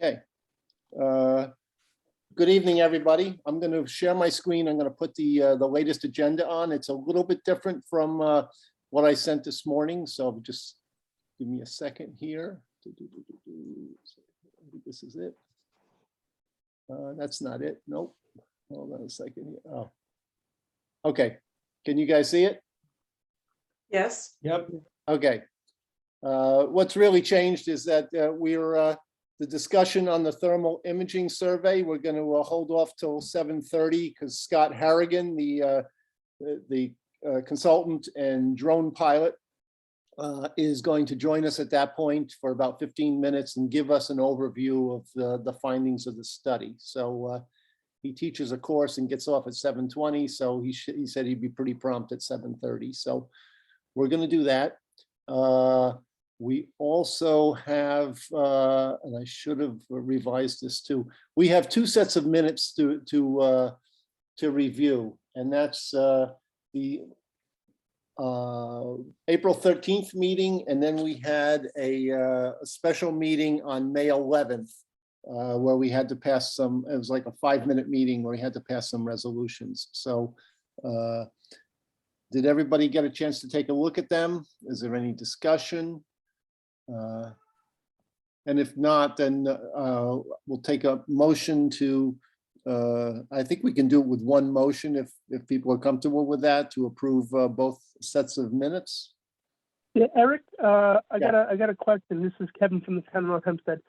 Okay. Good evening, everybody. I'm going to share my screen. I'm going to put the latest agenda on. It's a little bit different from what I sent this morning. So just give me a second here. This is it. That's not it. Nope. Hold on a second here. Oh. Okay. Can you guys see it? Yes. Yep. Okay. What's really changed is that the discussion on the thermal imaging survey, we're going to hold off till 7:30 because Scott Harrigan, the consultant and drone pilot, is going to join us at that point for about 15 minutes and give us an overview of the findings of the study. So he teaches a course and gets off at 7:20. So he said he'd be pretty prompt at 7:30. So we're going to do that. We also have, and I should have revised this too. We have two sets of minutes to review, and that's the April 13th meeting, and then we had a special meeting on May 11th, where we had to pass some. It was like a 5-minute meeting where we had to pass some resolutions. So. Did everybody get a chance to take a look at them? Is there any discussion? And if not, then we'll take a motion to, I think we can do it with one motion if people are comfortable with that, to approve both sets of minutes. Yeah, Eric, I got a question. This is Kevin from the town of North Hempstead.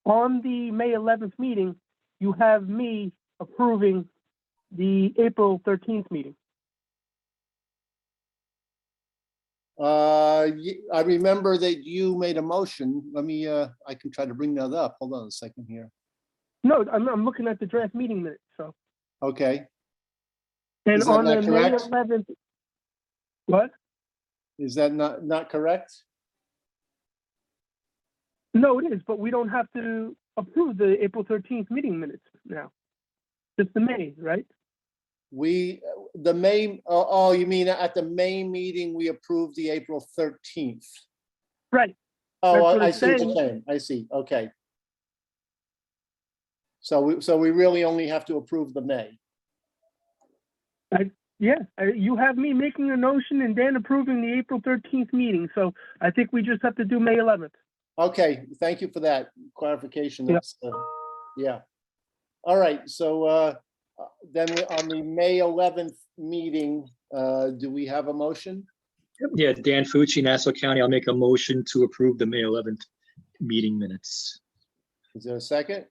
On the May 11th meeting, you have me approving the April 13th meeting. I remember that you made a motion. Let me, I can try to bring that up. Hold on a second here. No, I'm looking at the draft meeting minutes, so. Okay. And Is that on not the May correct? 11th, what? Is that not correct? No, it is, but we don't have to approve the April 13th meeting minutes now. Just the May, right? The May, oh, you mean at the May meeting, we approved the April 13th. Right. Oh, That's what I it's see what you're saying. saying. I see. Okay. So we really only have to approve the May. Yeah, you have me making a motion and Dan approving the April 13th meeting. So I think we just have to do May 11th. Okay, thank you for that clarification. Yeah. That's, yeah. All right, so then on the May 11th meeting, do we have a motion? Yeah, Dan Fucci, Nassau County. I'll make a motion to approve the May 11th meeting minutes. Is there a second?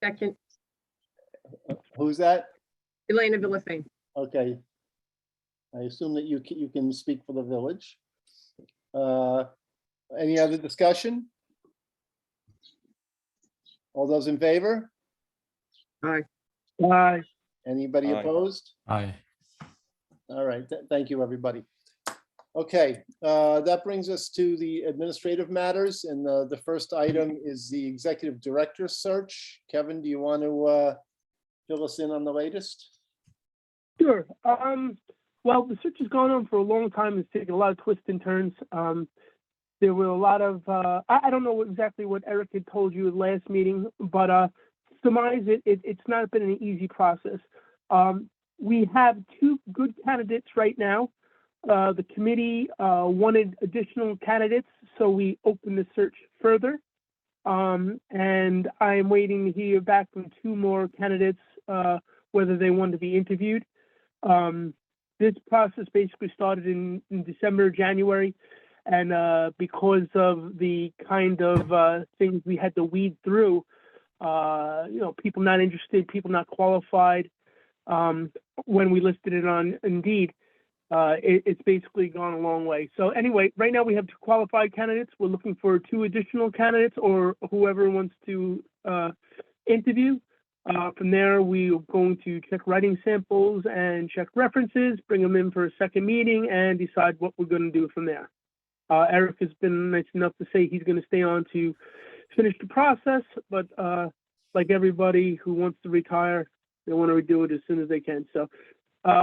Second, Who's that? Elena Villafane. Okay. I assume that you can speak for the village. Any other discussion? All those in favor? Aye. Aye. Anybody Aye. opposed? Aye. All right, thank you, everybody. Okay, that brings us to the administrative matters, and the first item is the executive director search. Kevin, do you want to fill us in on the latest? Sure. Well, the search has gone on for a long time. It's taken a lot of twists and turns. There were a lot of, I don't know exactly what Eric had told you at last meeting, but surmise it's not been an easy process. We have two good candidates right now. The committee wanted additional candidates, so we opened the search further. And I'm waiting to hear back from two more candidates, whether they want to be interviewed. This process basically started in December, January, and because of the kind of things we had to weed through, people not interested, people not qualified, when we listed it on Indeed, it's basically gone a long way. So anyway, right now we have two qualified candidates. We're looking for two additional candidates or whoever wants to interview. From there, we're going to check writing samples and check references, bring them in for a second meeting, and decide what we're going to do from there. Eric has been nice enough to say he's going to stay on to finish the process, but like everybody who wants to retire, they want to do it as soon as they can. So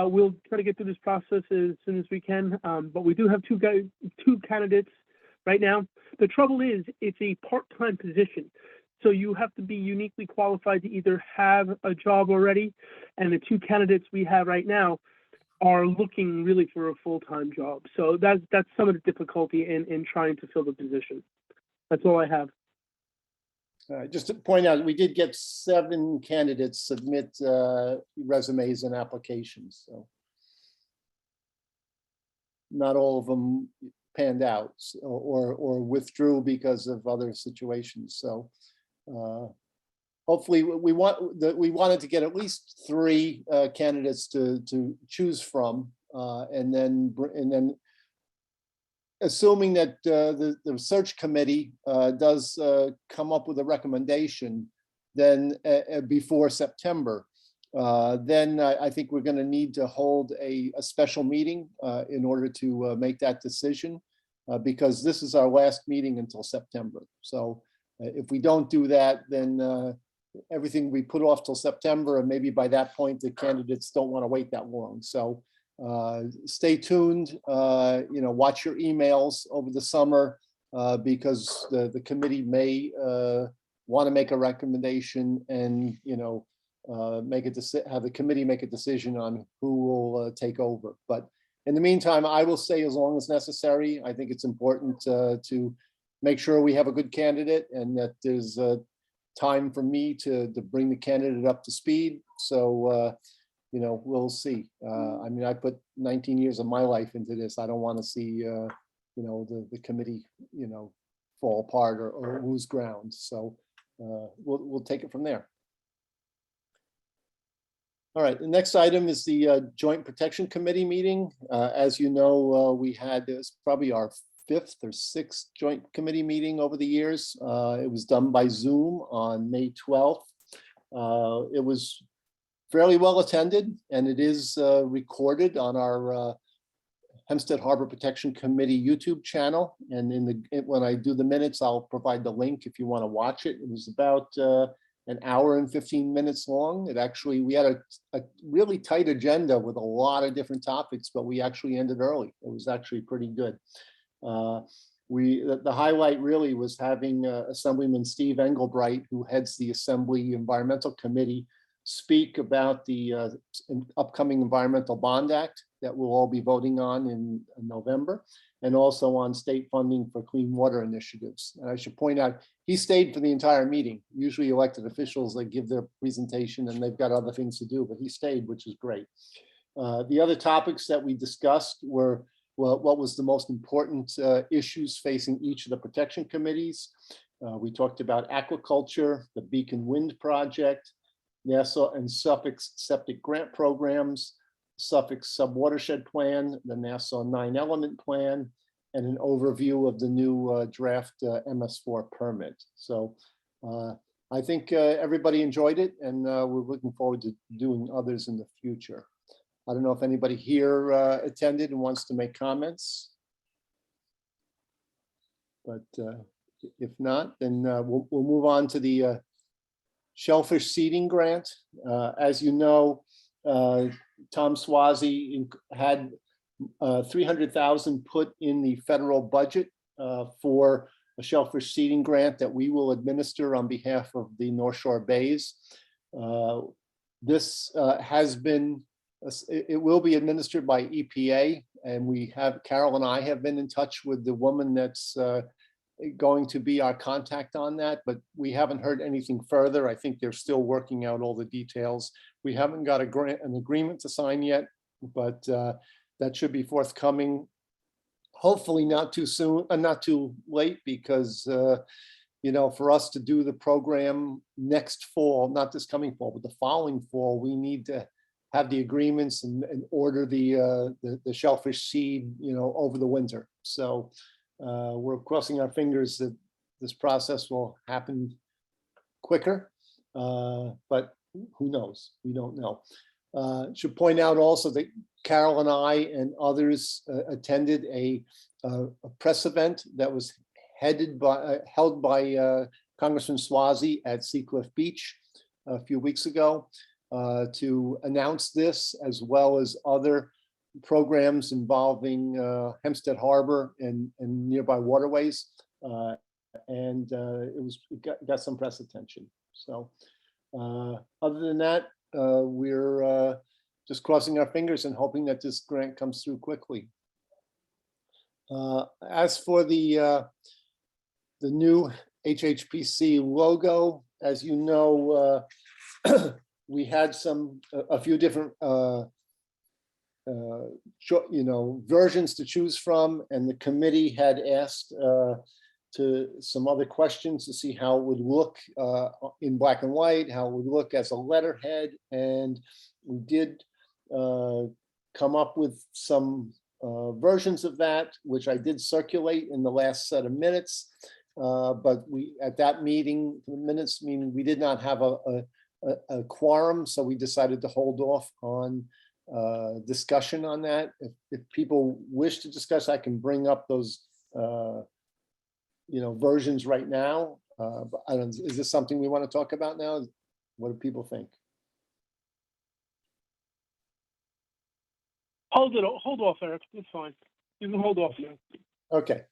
we'll try to get through this process as soon as we can. But we do have two candidates right now. The trouble is, it's a part-time position. So you have to be uniquely qualified to either have a job already, and the two candidates we have right now are looking really for a full-time job. So that's some of the difficulty in trying to fill the position. That's all I have. Just to point out, we did get 7 candidates submit resumes and applications, so not all of them panned out or withdrew because of other situations. So hopefully we wanted to get at least 3 candidates to choose from, and then assuming that the search committee does come up with a recommendation, then before September, then I think we're going to need to hold a special meeting in order to make that decision, because this is our last meeting until September. So if we don't do that, then everything we put off till September, and maybe by that point the candidates don't want to wait that long. So stay tuned, watch your emails over the summer, because the committee may want to make a recommendation, and have the committee make a decision on who will take over. But in the meantime, I will stay as long as necessary. I think it's important to make sure we have a good candidate, and that there's time for me to bring the candidate up to speed. So we'll see. I mean, I put 19 years of my life into this. I don't want to see, the committee, fall apart or lose ground. So we'll take it from there. All right, the next item is the Joint Protection Committee meeting. As you know, we had, this probably our 5th or 6th Joint Committee meeting over the years. It was done by Zoom on May 12th. It was fairly well attended, and it is recorded on our Hempstead Harbor Protection Committee YouTube channel. And when I do the minutes, I'll provide the link if you want to watch it. It was about an hour and 15 minutes long. We had a really tight agenda with a lot of different topics, but we actually ended early. It was actually pretty good. The highlight really was having Assemblyman Steve Engelbright, who heads the Assembly Environmental Committee, speak about the upcoming Environmental Bond Act that we'll all be voting on in November, and also on state funding for clean water initiatives. And I should point out, he stayed for the entire meeting. Usually elected officials, they give their presentation and they've got other things to do, but he stayed, which is great. The other topics that we discussed were, well, what was the most important issues facing each of the protection committees. We talked about aquaculture, the Beacon Wind Project, Nassau and Suffolk's septic grant programs, Suffolk's subwatershed plan, the Nassau 9-element plan, and an overview of the new draft MS4 permit. So I think everybody enjoyed it, and we're looking forward to doing others in the future. I don't know if anybody here attended and wants to make comments. But if not, then we'll move on to the Shellfish seeding grant. As you know, Tom Swazi had $300,000 put in the federal budget for a shellfish seeding grant that we will administer on behalf of the North Shore Bays. This it will be administered by EPA, and Carol and I have been in touch with the woman that's going to be our contact on that, but we haven't heard anything further. I think they're still working out all the details. We haven't got an agreement to sign yet, but that should be forthcoming. Hopefully not too soon, not too late, because for us to do the program next fall, not this coming fall, but the following fall, we need to have the agreements and order the shellfish seed, over the winter. So we're crossing our fingers that this process will happen quicker, but who knows? We don't know. Should point out also that Carol and I and others attended a press event that was held by Congressman Swazi at Seacliff Beach a few weeks ago to announce this, as well as other programs involving Hempstead Harbor and nearby waterways. It got some press attention. So other than that, we're just crossing our fingers and hoping that this grant comes through quickly. As for the new Hhpc logo, as you know, we had a few different versions to choose from, and the committee had asked to some other questions to see how it would look in black and white, how it would look as a letterhead, and we did come up with some versions of that, which I did circulate in the last set of minutes. But we, at that meeting, the minutes meeting, we did not have a quorum, so we decided to hold off on discussion on that. If people wish to discuss, I can bring up those versions right now. But I don't, is this something we want to talk about now? What do people think? Hold off, Eric. It's fine. You can hold off now. Okay.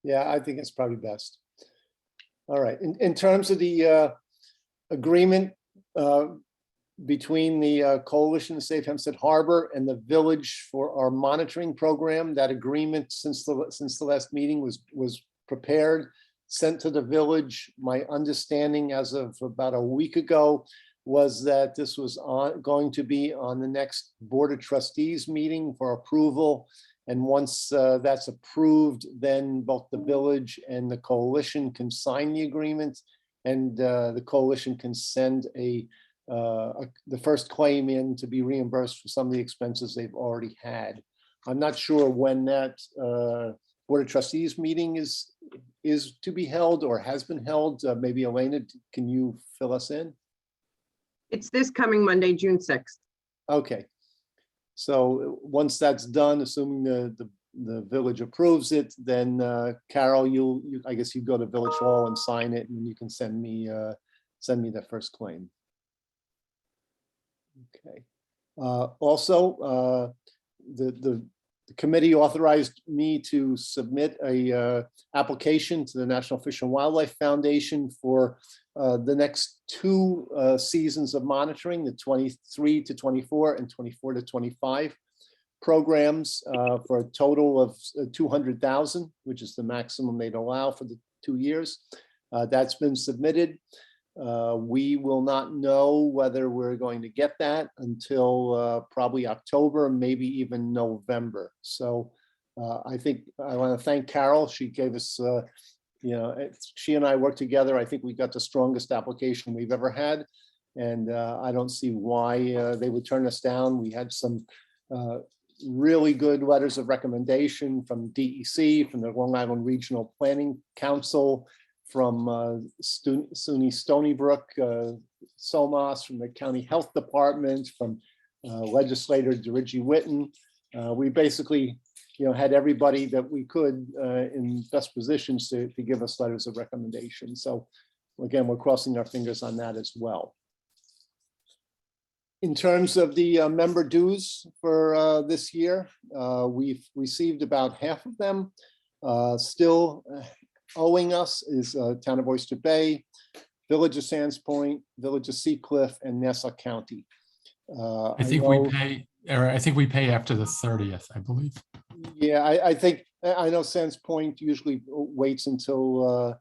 Yeah, I think it's probably best. All right. In terms of the agreement between the Coalition to Save Hempstead Harbor and the village for our monitoring program, that agreement since the last meeting was prepared, sent to the village. My understanding as of about a week ago was that this was going to be on the next Board of Trustees meeting for approval. And once that's approved, then both the village and the coalition can sign the agreement, and the coalition can send the first claim in to be reimbursed for some of the expenses they've already had. I'm not sure when that Board of Trustees meeting is to be held or has been held. Maybe Elena, can you fill us in? It's this coming Monday, June 6th. Okay. So once that's done, assuming the village approves it, then Carol, I guess you go to Village Hall and sign it, and you can send me the first claim. Okay. Also, the committee authorized me to submit a application to the National Fish and Wildlife Foundation for the next two seasons of monitoring, the 23 to 24 and 24 to 25 programs, for a total of 200,000, which is the maximum they'd allow for the 2 years. That's been submitted. We will not know whether we're going to get that until probably October, maybe even November. So I think I want to thank Carol. She gave us, she and I worked together. I think we got the strongest application we've ever had. And I don't see why they would turn us down. We had some really good letters of recommendation from DEC, from the Long Island Regional Planning Council, from SUNY Stony Brook, SOMAS, from the County Health Department, from legislator Dirigi Witten. We basically, had everybody that we could in best positions to give us letters of recommendation. So again, we're crossing our fingers on that as well. In terms of the member dues for this year, we've received about half of them. Still owing us is Town of Oyster Bay, Village of Sands Point, Village of Seacliff, and Nassau County. I think we pay, Eric, I think we pay after the 30th, I believe. Yeah, I know Sands Point usually waits until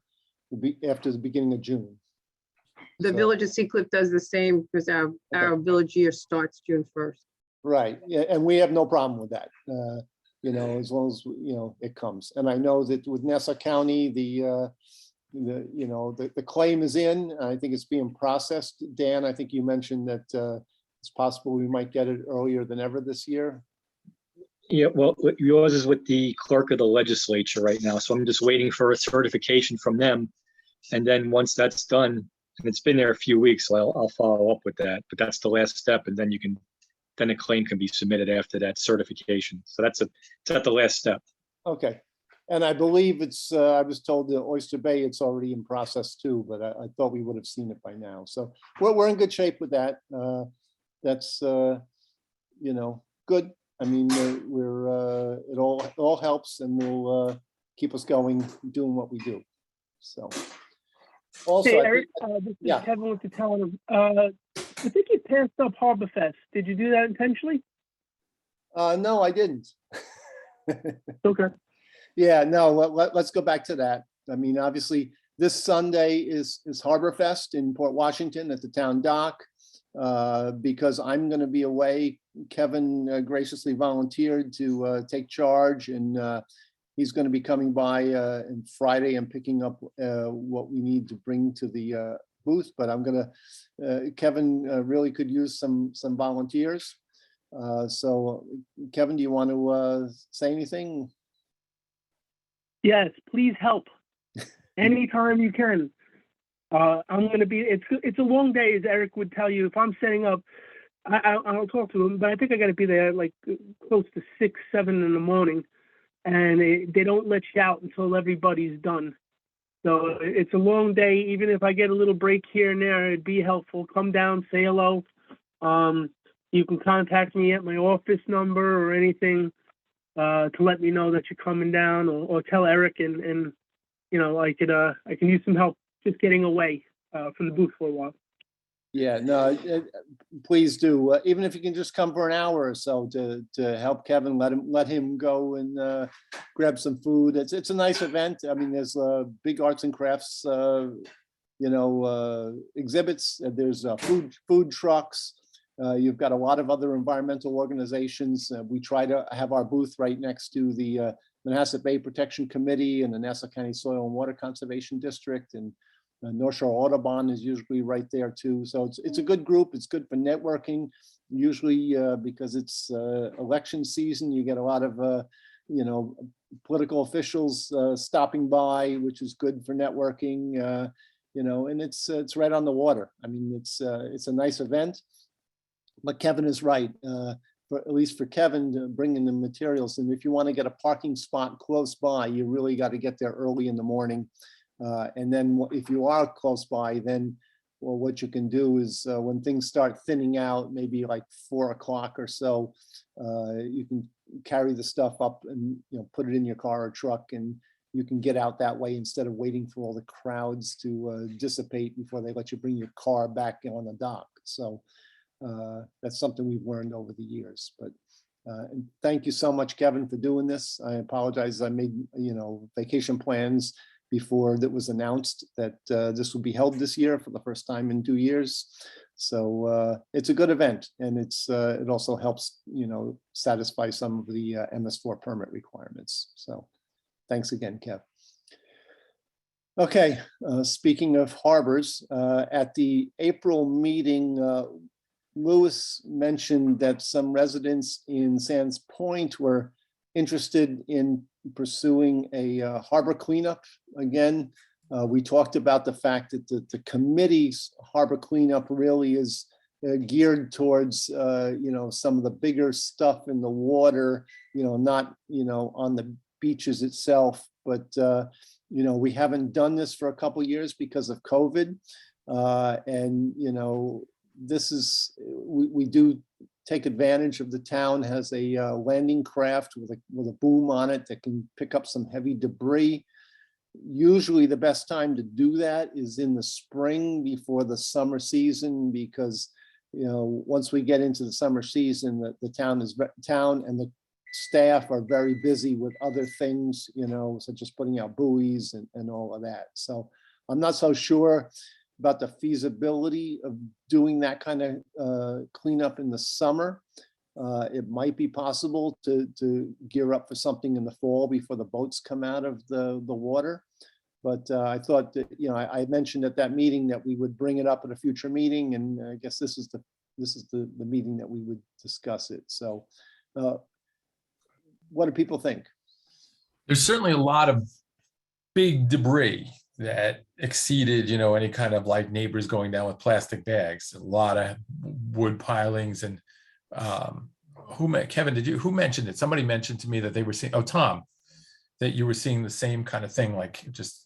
after the beginning of June. The So- Village of Seacliff does the same because our village year starts June 1st. Right, yeah, and we have no problem with that, as long as, it comes. And I know that with Nassau County, the claim is in. I think it's being processed. Dan, I think you mentioned that it's possible we might get it earlier than ever this year. Yeah, well, yours is with the clerk of the legislature right now, so I'm just waiting for a certification from them. And then once that's done, and it's been there a few weeks, so I'll follow up with that. But that's the last step, and then a claim can be submitted after that certification. So it's at the last step. Okay, and I believe it's, I was told that Oyster Bay, it's already in process too, but I thought we would have seen it by now. So we're in good shape with that. That's, good. I mean, it all helps and will keep us going, doing what we do. So. Also, Hey, I Eric, think- this is yeah. Kevin with the town. I think you passed up Harborfest. Did you do that intentionally? No, I didn't. Okay. Yeah, no, let's go back to that. I mean, obviously, this Sunday is Harborfest in Port Washington at the town dock. Because I'm going to be away, Kevin graciously volunteered to take charge, and he's going to be coming by on Friday and picking up what we need to bring to the booth. But I'm going to, Kevin really could use some volunteers. So Kevin, do you want to say anything? Yes, please help. Anytime you can. I'm going to be, it's a long day, as Eric would tell you. If I'm setting up, I'll talk to him, but I think I got to be there like close to 6, 7 in the morning. And they don't let you out until everybody's done. So it's a long day. Even if I get a little break here and there, it'd be helpful. Come down, say hello. You can contact me at my office number or anything to let me know that you're coming down, or tell Eric, and you know, I can use some help just getting away from the booth for a while. Yeah, no, please do. Even if you can just come for an hour or so to help Kevin, let him go and grab some food. It's a nice event. I mean, there's big arts and crafts, exhibits. There's food trucks. You've got a lot of other environmental organizations. We try to have our booth right next to the Manhasset Bay Protection Committee and the Nassau County Soil and Water Conservation District, and North Shore Audubon is usually right there too. So it's a good group. It's good for networking. Usually because it's election season, you get a lot of political officials stopping by, which is good for networking. And it's right on the water. I mean, it's a nice event. But Kevin is right. At least for Kevin, to bring in the materials. And if you want to get a parking spot close by, you really got to get there early in the morning. And then if you are close by, then what you can do is when things start thinning out, maybe like 4 o'clock or so, you can carry the stuff up and put it in your car or truck, and you can get out that way instead of waiting for all the crowds to dissipate before they let you bring your car back on the dock. So that's something we've learned over the years. But and thank you so much, Kevin, for doing this. I apologize. I made vacation plans before that was announced that this will be held this year for the first time in 2 years. So it's a good event, and it also helps satisfy some of the MS4 permit requirements. So thanks again, Kev. Okay, speaking of harbors, at the April meeting, Lewis mentioned that some residents in Sands Point were interested in pursuing a harbor cleanup again. We talked about the fact that the committee's harbor cleanup really is geared towards some of the bigger stuff in the water, not on the beaches itself, but we haven't done this for a couple years because of COVID, and this is we do take advantage of the town has a landing craft with a boom on it that can pick up some heavy debris. Usually the best time to do that is in the spring before the summer season, because once we get into the summer season, the town and the staff are very busy with other things, such as putting out buoys and all of that. So I'm not so sure about the feasibility of doing that kind of cleanup in the summer. It might be possible to gear up for something in the fall before the boats come out of the water. But I thought that, I mentioned at that meeting that we would bring it up at a future meeting, and I guess this is the meeting that we would discuss it. So what do people think? There's certainly a lot of big debris that exceeded, any kind of like neighbors going down with plastic bags, a lot of wood pilings. And Kevin, who mentioned it? Somebody mentioned to me that they were seeing, Tom, that you were seeing the same kind of thing, like just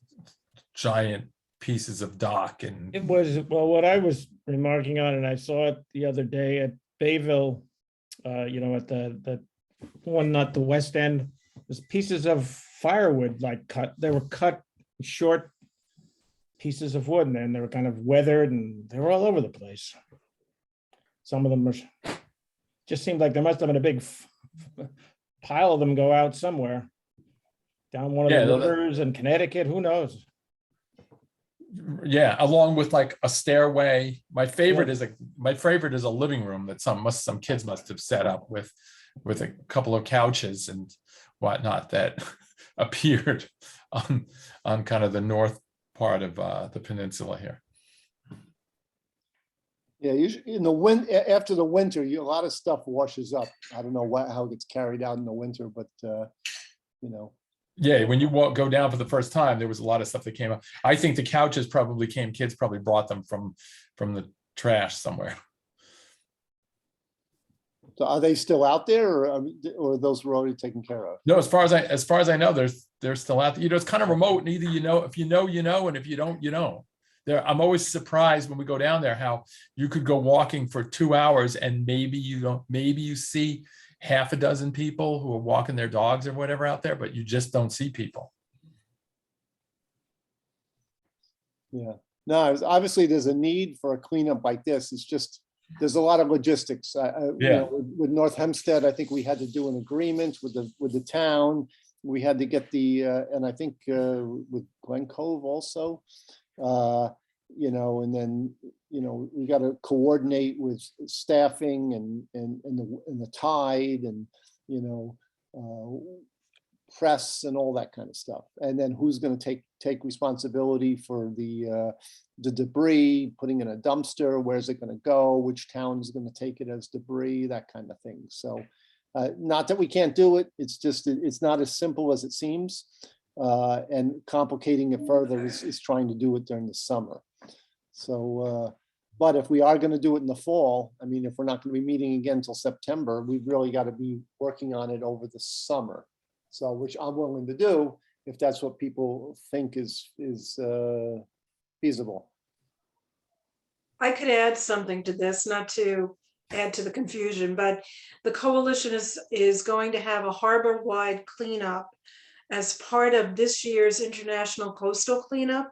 giant pieces of dock. And it was, well, what I was remarking on, and I saw it the other day at Bayville, at the one at the west end, there's pieces of firewood like they were cut short pieces of wood, and then they were kind of weathered and they were all over the place. Some of them just seemed like there must have been a big pile of them go out somewhere. Down one of Yeah, the rivers in Connecticut, who knows? Yeah, along with like a stairway. My favorite is a living room that some kids must have set up with a couple of couches and whatnot that appeared on kind of the north part of the peninsula here. Yeah, usually in the after the winter, a lot of stuff washes up. I don't know how it gets carried out in the winter, but you know. Yeah, when you go down for the first time, there was a lot of stuff that came up. I think the couches probably kids probably brought them from the trash somewhere. So are they still out there, or those were already taken care of? No, as far as I know, they're still out there. You know, it's kind of remote, and either you know, if you know, you know, and if you don't, you don't. I'm always surprised when we go down there how you could go walking for 2 hours and maybe you see half a dozen people who are walking their dogs or whatever out there, but you just don't see people. Yeah, no, obviously there's a need for a cleanup like this. It's just, there's a lot of logistics. You know, with North Hempstead, I think we had to do an agreement with the town. We had to get and I think with Glen Cove also, you know, and then, you know, we got to coordinate with staffing and the tide and, you know, press and all that kind of stuff. And then who's going to take responsibility for the debris, putting in a dumpster, where's it going to go, which town is going to take it as debris, that kind of thing. So not that we can't do it, it's just, it's not as simple as it seems. And complicating it further is trying to do it during the summer. So, but if we are going to do it in the fall, I mean, if we're not going to be meeting again until September, we've really got to be working on it over the summer. So, which I'm willing to do if that's what people think is feasible. I could add something to this, not to add to the confusion, but the coalition is going to have a harbor-wide cleanup as part of this year's International Coastal Cleanup.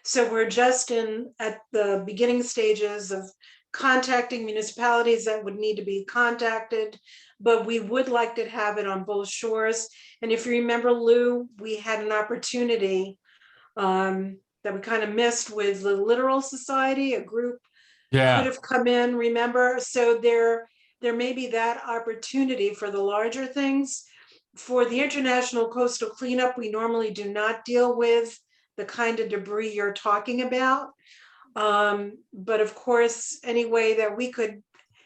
So we're just at the beginning stages of contacting municipalities that would need to be contacted, but we would like to have it on both shores. And if you remember, Lou, we had an opportunity that we kind of missed with the Littoral Society, a group could have come in, remember? So there may be that opportunity for the larger things. For the International Coastal Cleanup, we normally do not deal with the kind of debris you're talking about. But of course, any way that we could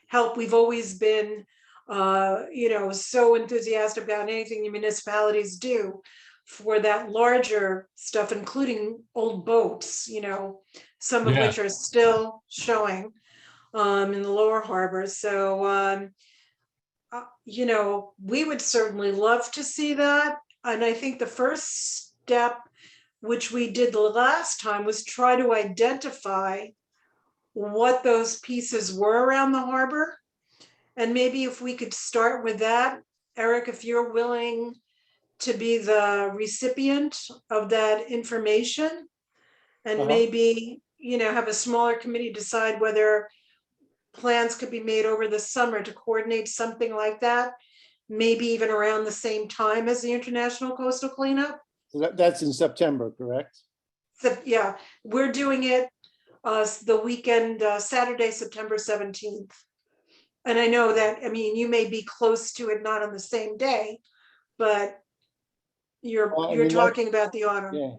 help, we've always been, you know, so enthusiastic about anything the municipalities do for that larger stuff, including old boats, you know, some of which are still showing in the lower harbor. So, you know, we would certainly love to see that. And I think the first step, which we did the last time, was try to identify what those pieces were around the harbor. And maybe if we could start with that, Eric, if you're willing to be the recipient of that information, and maybe, you know, have a smaller committee decide whether plans could be made over the summer to coordinate something like that, maybe even around the same time as the International Coastal Cleanup. So that's in September, correct? So, yeah, we're doing it the weekend, Saturday, September 17th. And I know that, I mean, you may be close to it, not on the same day, but you're talking about the autumn. Yeah,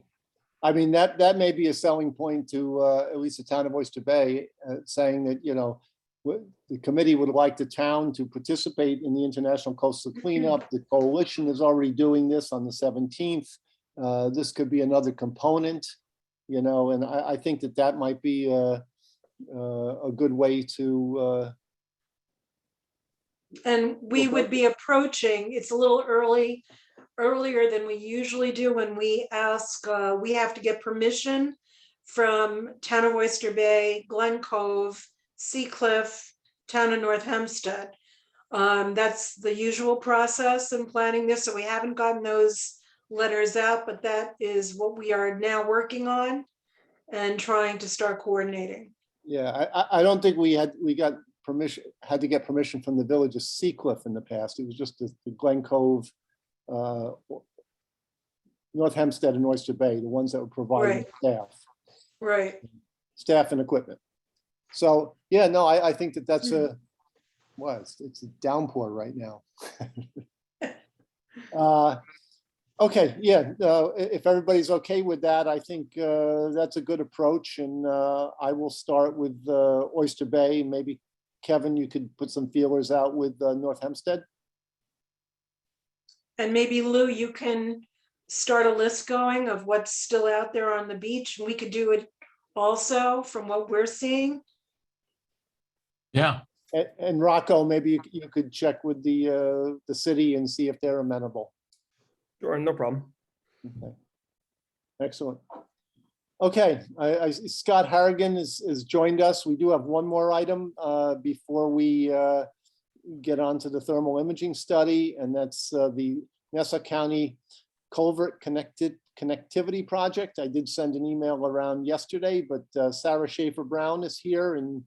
I mean, that may be a selling point to at least the town of Oyster Bay, saying that, you know, the committee would like the town to participate in the International Coastal Cleanup. The coalition is already doing this on the 17th. This could be another component, you know, and I think that might be a good way to. And we would be approaching, it's a little earlier than we usually do when we ask, we have to get permission from Town of Oyster Bay, Glen Cove, Sea Cliff, Town of North Hempstead. That's the usual process in planning this, so we haven't gotten those letters out, but that is what we are now working on and trying to start coordinating. Yeah, I don't think we got permission, had to get permission from the village of Seacliff in the past. It was just the Glen Cove, North Hempstead and Oyster Bay, the ones that were providing Right. staff and equipment. So, yeah, no, I think that's it's a downpour right now. Okay, yeah, if everybody's okay with that, I think that's a good approach, and I will start with Oyster Bay. Maybe Kevin, you could put some feelers out with North Hempstead. And maybe Lou, you can start a list going of what's still out there on the beach. We could do it also from what we're seeing. Yeah, And Rocco, maybe you could check with the city and see if they're amenable. Sure, no problem. Okay. Excellent. Okay, Scott Harrigan has joined us. We do have one more item before we get on to the thermal imaging study, and that's the Nassau County Culvert Connectivity Project. I did send an email around yesterday, but Sarah Schaefer Brown is here, and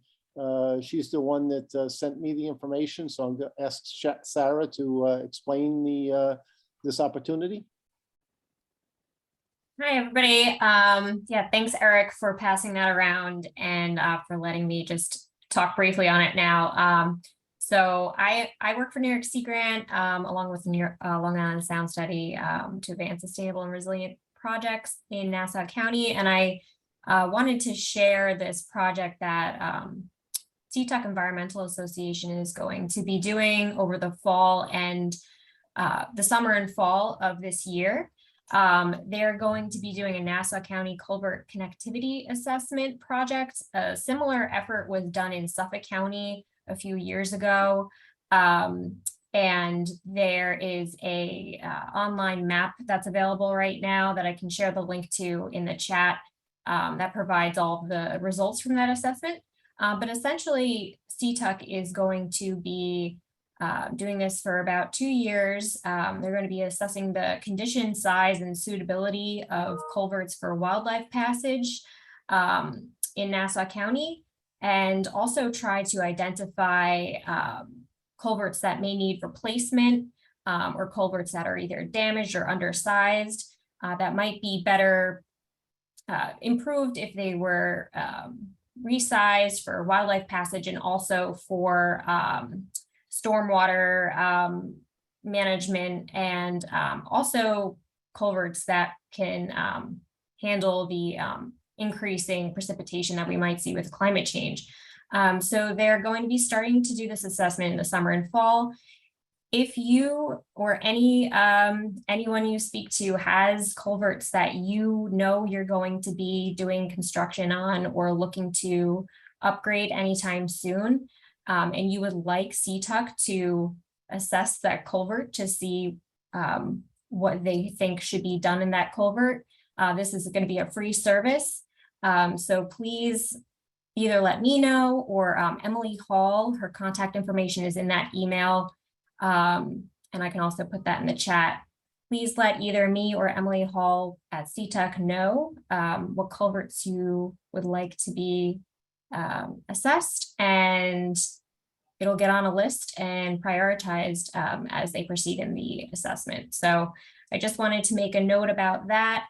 she's the one that sent me the information. So I'm going to ask Sarah to explain this opportunity. Hi, everybody. Yeah, thanks, Eric, for passing that around and for letting me just talk briefly on it now. So I work for New York Sea Grant along with Long Island Sound Study to advance sustainable and resilient projects in Nassau County. And I wanted to share this project that Septic Environmental Association is going to be doing over the fall and the summer and fall of this year. They're going to be doing a Nassau County Culvert Connectivity Assessment project. A similar effort was done in Suffolk County a few years ago. And there is a online map that's available right now that I can share the link to in the chat that provides all the results from that assessment. But essentially, Septic is going to be doing this for about 2 years. They're going to be assessing the condition, size, and suitability of culverts for wildlife passage in Nassau County, and also try to identify culverts that may need replacement or culverts that are either damaged or undersized that might be better improved if they were resized for wildlife passage, and also for stormwater management, and also culverts that can handle the increasing precipitation that we might see with climate change. So they're going to be starting to do this assessment in the summer and fall. If you or anyone you speak to has culverts that you know you're going to be doing construction on or looking to upgrade anytime soon, and you would like Septic to assess that culvert to see what they think should be done in that culvert, this is going to be a free service. So please either let me know or Emily Hall, her contact information is in that email. And I can also put that in the chat. Please let either me or Emily Hall at Septic know what culverts you would like to be assessed, and it'll get on a list and prioritized as they proceed in the assessment. So I just wanted to make a note about that.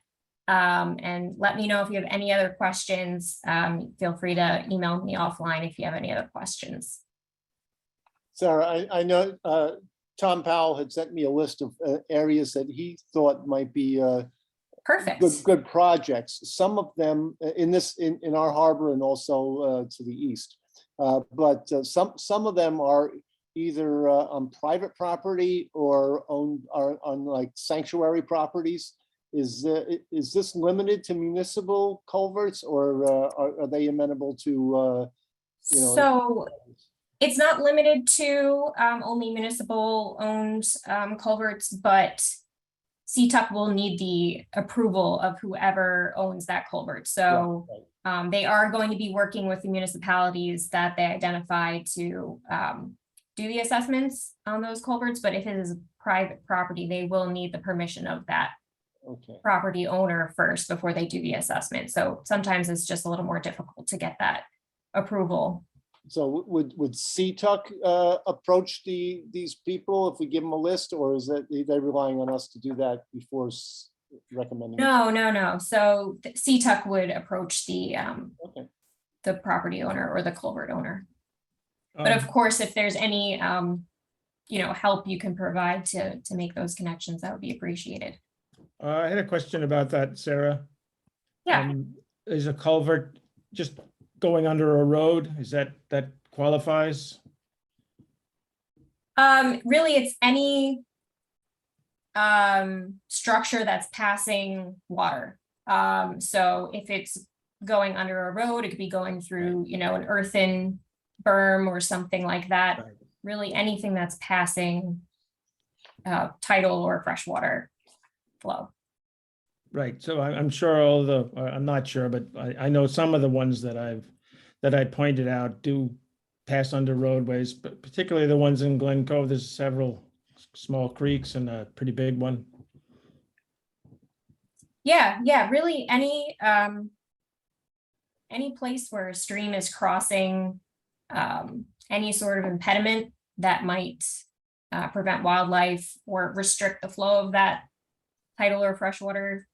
And let me know if you have any other questions. Feel free to email me offline if you have any other questions. Sarah, I know Tom Powell had sent me a list of areas that he thought might be Perfect. good projects. Some of them in our harbor and also to the east. But some of them are either on private property or on like sanctuary properties. Is this limited to municipal culverts, or are they amenable to So it's not limited to only municipal owned culverts, but Septic will need the approval of whoever owns that culvert. So they are going to be working with the municipalities that they identify to do the assessments on those culverts, but if it is private property, they will need the permission of that Okay. property owner first before they do the assessment. So sometimes it's just a little more difficult to get that approval. So would CTUC approach these people if we give them a list, or is that they relying on us to do that before recommending? No. So CTUC would approach Okay. the property owner or the culvert owner. But of Um, course, if there's any, help you can provide to make those connections, that would be appreciated. I had a question about that, Sarah. Yeah. Is a culvert just going under a road? Is that qualifies? Really, it's any structure that's passing water. So if it's going under a road, it could be going through, an earthen berm or something like that. Right. Really, anything that's passing tidal or freshwater flow. Right, so I'm sure I'm not sure, but I know some of the ones that I pointed out do pass under roadways, but particularly the ones in Glen Cove. There's several small creeks and a pretty big one. Yeah, really any place where a stream is crossing any sort of impediment that might prevent wildlife or restrict the flow of that tidal or freshwater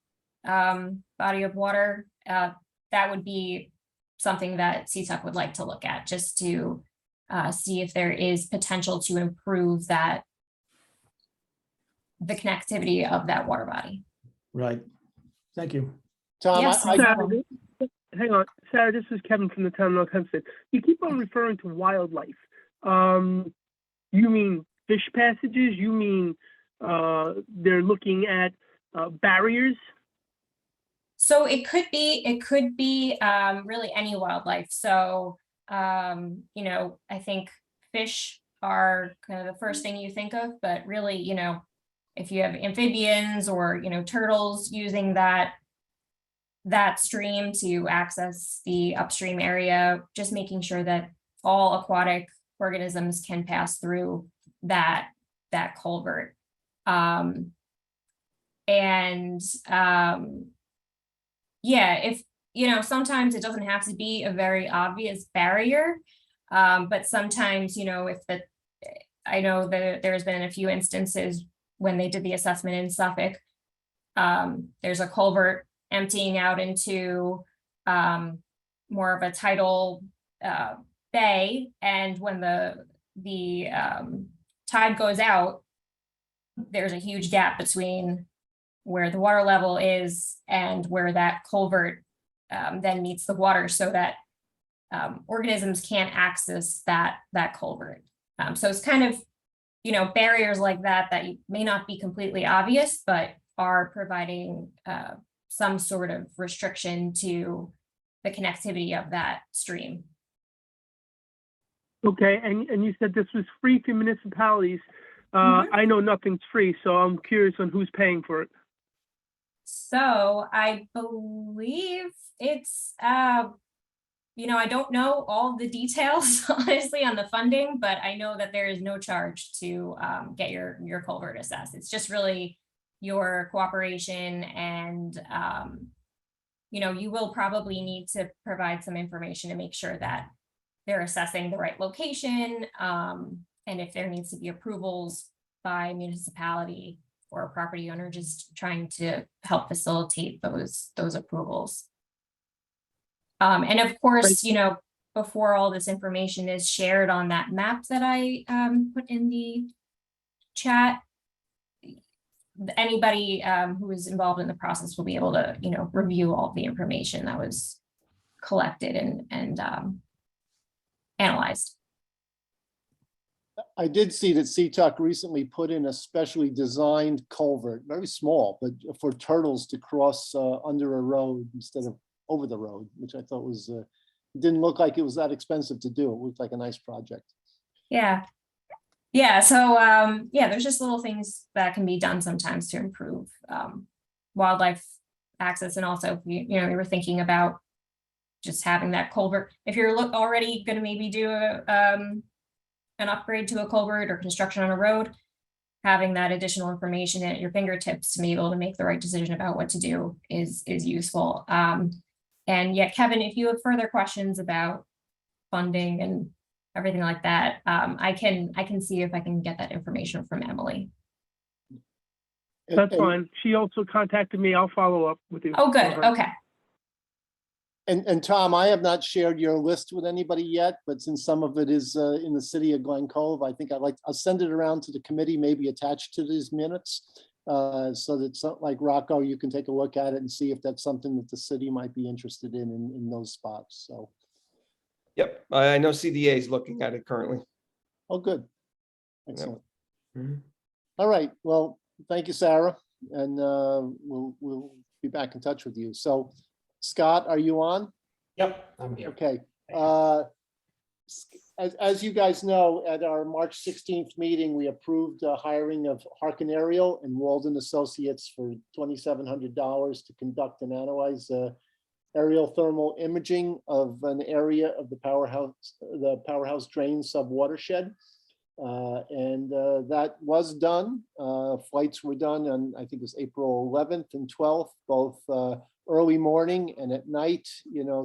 body of water, that would be something that CTUC would like to look at, just to see if there is potential to improve the connectivity of that water body. Right, thank you. Tom, Yes, I, no I, problem. Hang on, Sarah, this is Kevin from the town of North Hempstead. You keep on referring to wildlife. You mean fish passages? You mean they're looking at barriers? So it could be really any wildlife. So I think fish are kind of the first thing you think of, but really, if you have amphibians or turtles using that stream to access the upstream area, just making sure that all aquatic organisms can pass through that culvert. If sometimes it doesn't have to be a very obvious barrier, but sometimes I know that there's been a few instances when they did the assessment in Suffolk. There's a culvert emptying out into more of a tidal bay, and when the tide goes out, there's a huge gap between where the water level is and where that culvert then meets the water, so that organisms can't access that culvert. So it's kind of barriers like that may not be completely obvious, but are providing some sort of restriction to the connectivity of that stream. Okay, and you said this was free for municipalities. Mhm. I know nothing's free, so I'm curious on who's paying for it. So I believe it's, I don't know all the details, honestly, on the funding, but I know that there is no charge to get your culvert assessed. It's just really your cooperation, and you will probably need to provide some information to make sure that they're assessing the right location, and if there needs to be approvals by municipality or a property owner, just trying to help facilitate those approvals. And of course, before all this information is shared on that map that I put in the chat, anybody who is involved in the process will be able to, review all the information that was collected and analyzed. I did see that CTUC recently put in a specially designed culvert, very small, but for turtles to cross under a road instead of over the road, which I thought was, it didn't look like it was that expensive to do. It looked like a nice project. Yeah. So, there's just little things that can be done sometimes to improve wildlife access. And also, we were thinking about just having that culvert. If you're already going to maybe do an upgrade to a culvert or construction on a road, having that additional information at your fingertips to be able to make the right decision about what to do is useful. And yet, Kevin, if you have further questions about funding and everything like that, I can see if I can get that information from Emily. That's fine. She also contacted me. I'll follow up with you. Oh, good. Okay. And Tom, I have not shared your list with anybody yet, but since some of it is in the city of Glen Cove, I think I'll send it around to the committee, maybe attached to these minutes. So that something like Rocco, you can take a look at it and see if that's something that the city might be interested in those spots. So, Yep, I know CDA is looking at it currently. oh, good. Excellent. Mhm. All right. Well, thank you, Sarah. And we'll be back in touch with you. So Scott, are you on? Yep, I'm here. Okay. As you guys know, at our March 16th meeting, we approved hiring of Harkin Aerial and Walden Associates for $2,700 to conduct and analyze aerial thermal imaging of an area of the powerhouse drain sub-watershed. And that was done. Flights were done on, I think it was April 11th and 12th, both early morning and at night,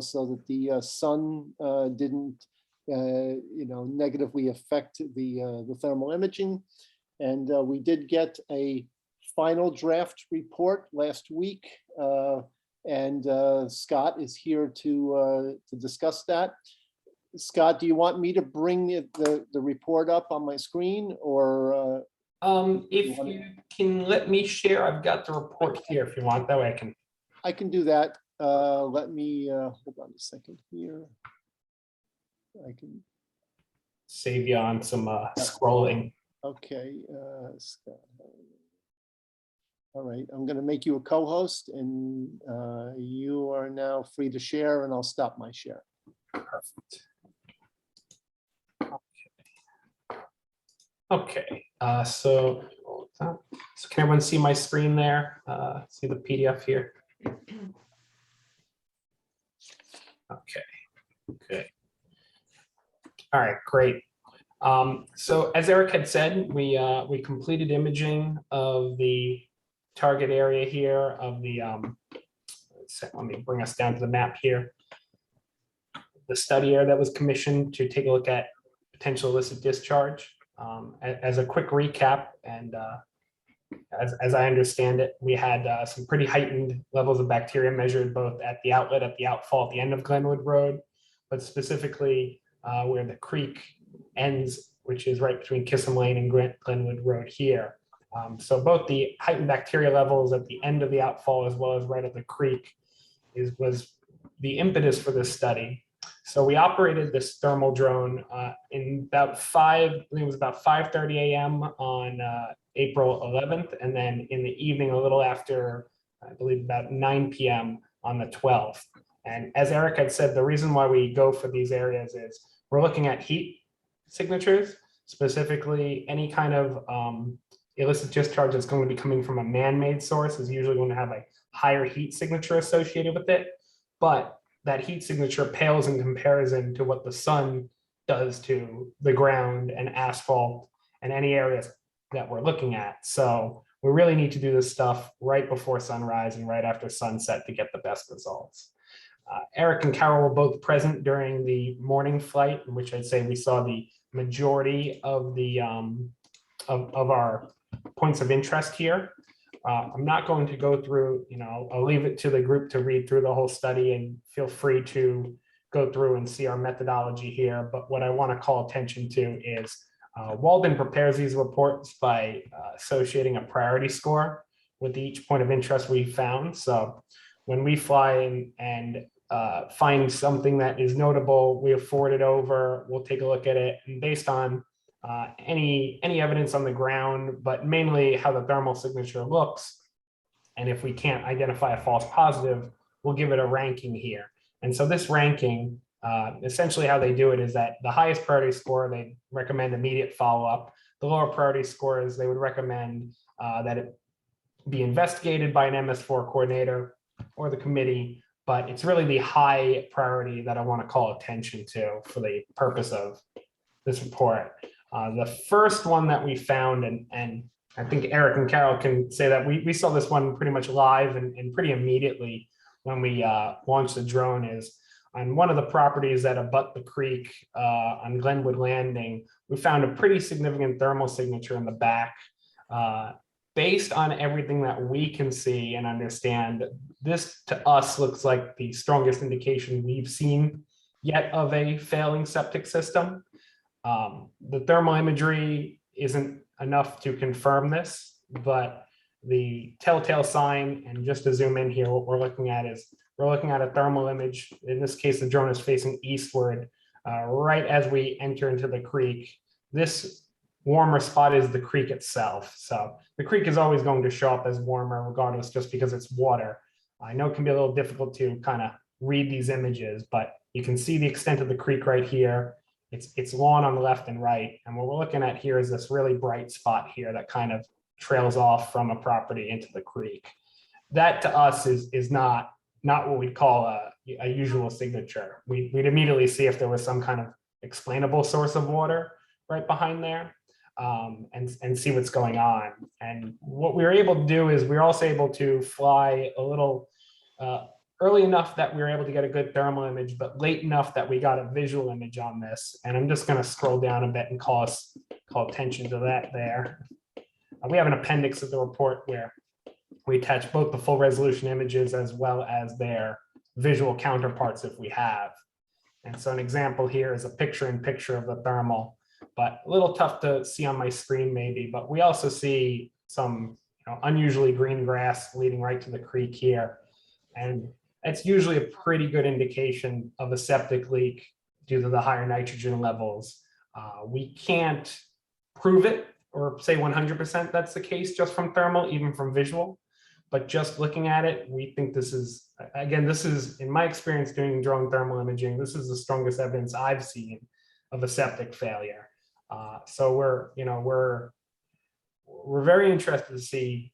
so that the sun didn't, negatively affect the thermal imaging. And we did get a final draft report last week. And Scott is here to discuss that. Scott, do you want me to bring the report up on my screen, or? If you can let me share, I've got the report here if you want, that way I can do that. Let me hold on a second here. I can save you on some scrolling. Okay, Scott. All right, I'm going to make you a co-host, and you are now free to share, and I'll stop my share. Perfect. Okay, so can everyone see my screen there? See the PDF here? Okay, good. All right, great. So as Eric had said, we completed imaging of the target area here of the, let me bring us down to the map here. The study area that was commissioned to take a look at potential illicit discharge. As a quick recap, and as I understand it, we had some pretty heightened levels of bacteria measured both at the outlet, at the outfall, at the end of Glenwood Road, but specifically where the creek ends, which is right between Kissam Lane and Glenwood Road here. So both the heightened bacteria levels at the end of the outfall as well as right at the creek was the impetus for this study. So we operated this thermal drone in about 5:30 a.m. on April 11th, and then in the evening, a little after, I believe about 9 p.m. on the 12th. And as Eric had said, the reason why we go for these areas is we're looking at heat signatures, specifically any kind of illicit discharge that's going to be coming from a man-made source is usually going to have a higher heat signature associated with it. But that heat signature pales in comparison to what the sun does to the ground and asphalt and any areas that we're looking at. So we really need to do this stuff right before sunrise and right after sunset to get the best results. Eric and Carol were both present during the morning flight, in which I'd say we saw the majority of the of our points of interest here. I'm not going to go through, I'll leave it to the group to read through the whole study, and feel free to go through and see our methodology here. But what I want to call attention to is Walden prepares these reports by associating a priority score with each point of interest we found. So when we fly in and find something that is notable, we forward it over, we'll take a look at it, and based on any evidence on the ground, but mainly how the thermal signature looks. And if we can't identify a false positive, we'll give it a ranking here. And so this ranking, essentially how they do it is that the highest priority score, they recommend immediate follow-up. The lower priority scores, they would recommend that it be investigated by an MS4 coordinator or the committee, but it's really the high priority that I want to call attention to for the purpose of this report. The first one that we found, and I think Eric and Carol can say that we saw this one pretty much live and pretty immediately when we launched the drone, is on one of the properties that abut the creek on Glenwood Landing. We found a pretty significant thermal signature in the back. Based on everything that we can see and understand, this to us looks like the strongest indication we've seen yet of a failing septic system. The thermal imagery isn't enough to confirm this, but the telltale sign, and just to zoom in here, what we're looking at is we're looking at a thermal image. In this case, the drone is facing eastward, right as we enter into the creek. This warmer spot is the creek itself. So the creek is always going to show up as warmer regardless, just because it's water. I know it can be a little difficult to kind of read these images, but you can see the extent of the creek right here. It's lawn on the left and right. And what we're looking at here is this really bright spot here that kind of trails off from a property into the creek. That to us is not what we'd call a usual signature. We'd immediately see if there was some kind of explainable source of water right behind there, and see what's going on. And what we were able to do is we were also able to fly a little early enough that we were able to get a good thermal image, but late enough that we got a visual image on this. And I'm just going to scroll down a bit and call attention to that there. We have an appendix of the report where we attach both the full resolution images as well as their visual counterparts if we have. And so an example here is a picture-in-picture of the thermal, but a little tough to see on my screen maybe, but we also see some unusually green grass leading right to the creek here. And it's usually a pretty good indication of a septic leak due to the higher nitrogen levels. We can't prove it or say 100% that's the case just from thermal, even from visual, but just looking at it, we think this is, again, this is, in my experience doing drone thermal imaging, this is the strongest evidence I've seen of a septic failure. So we're very interested to see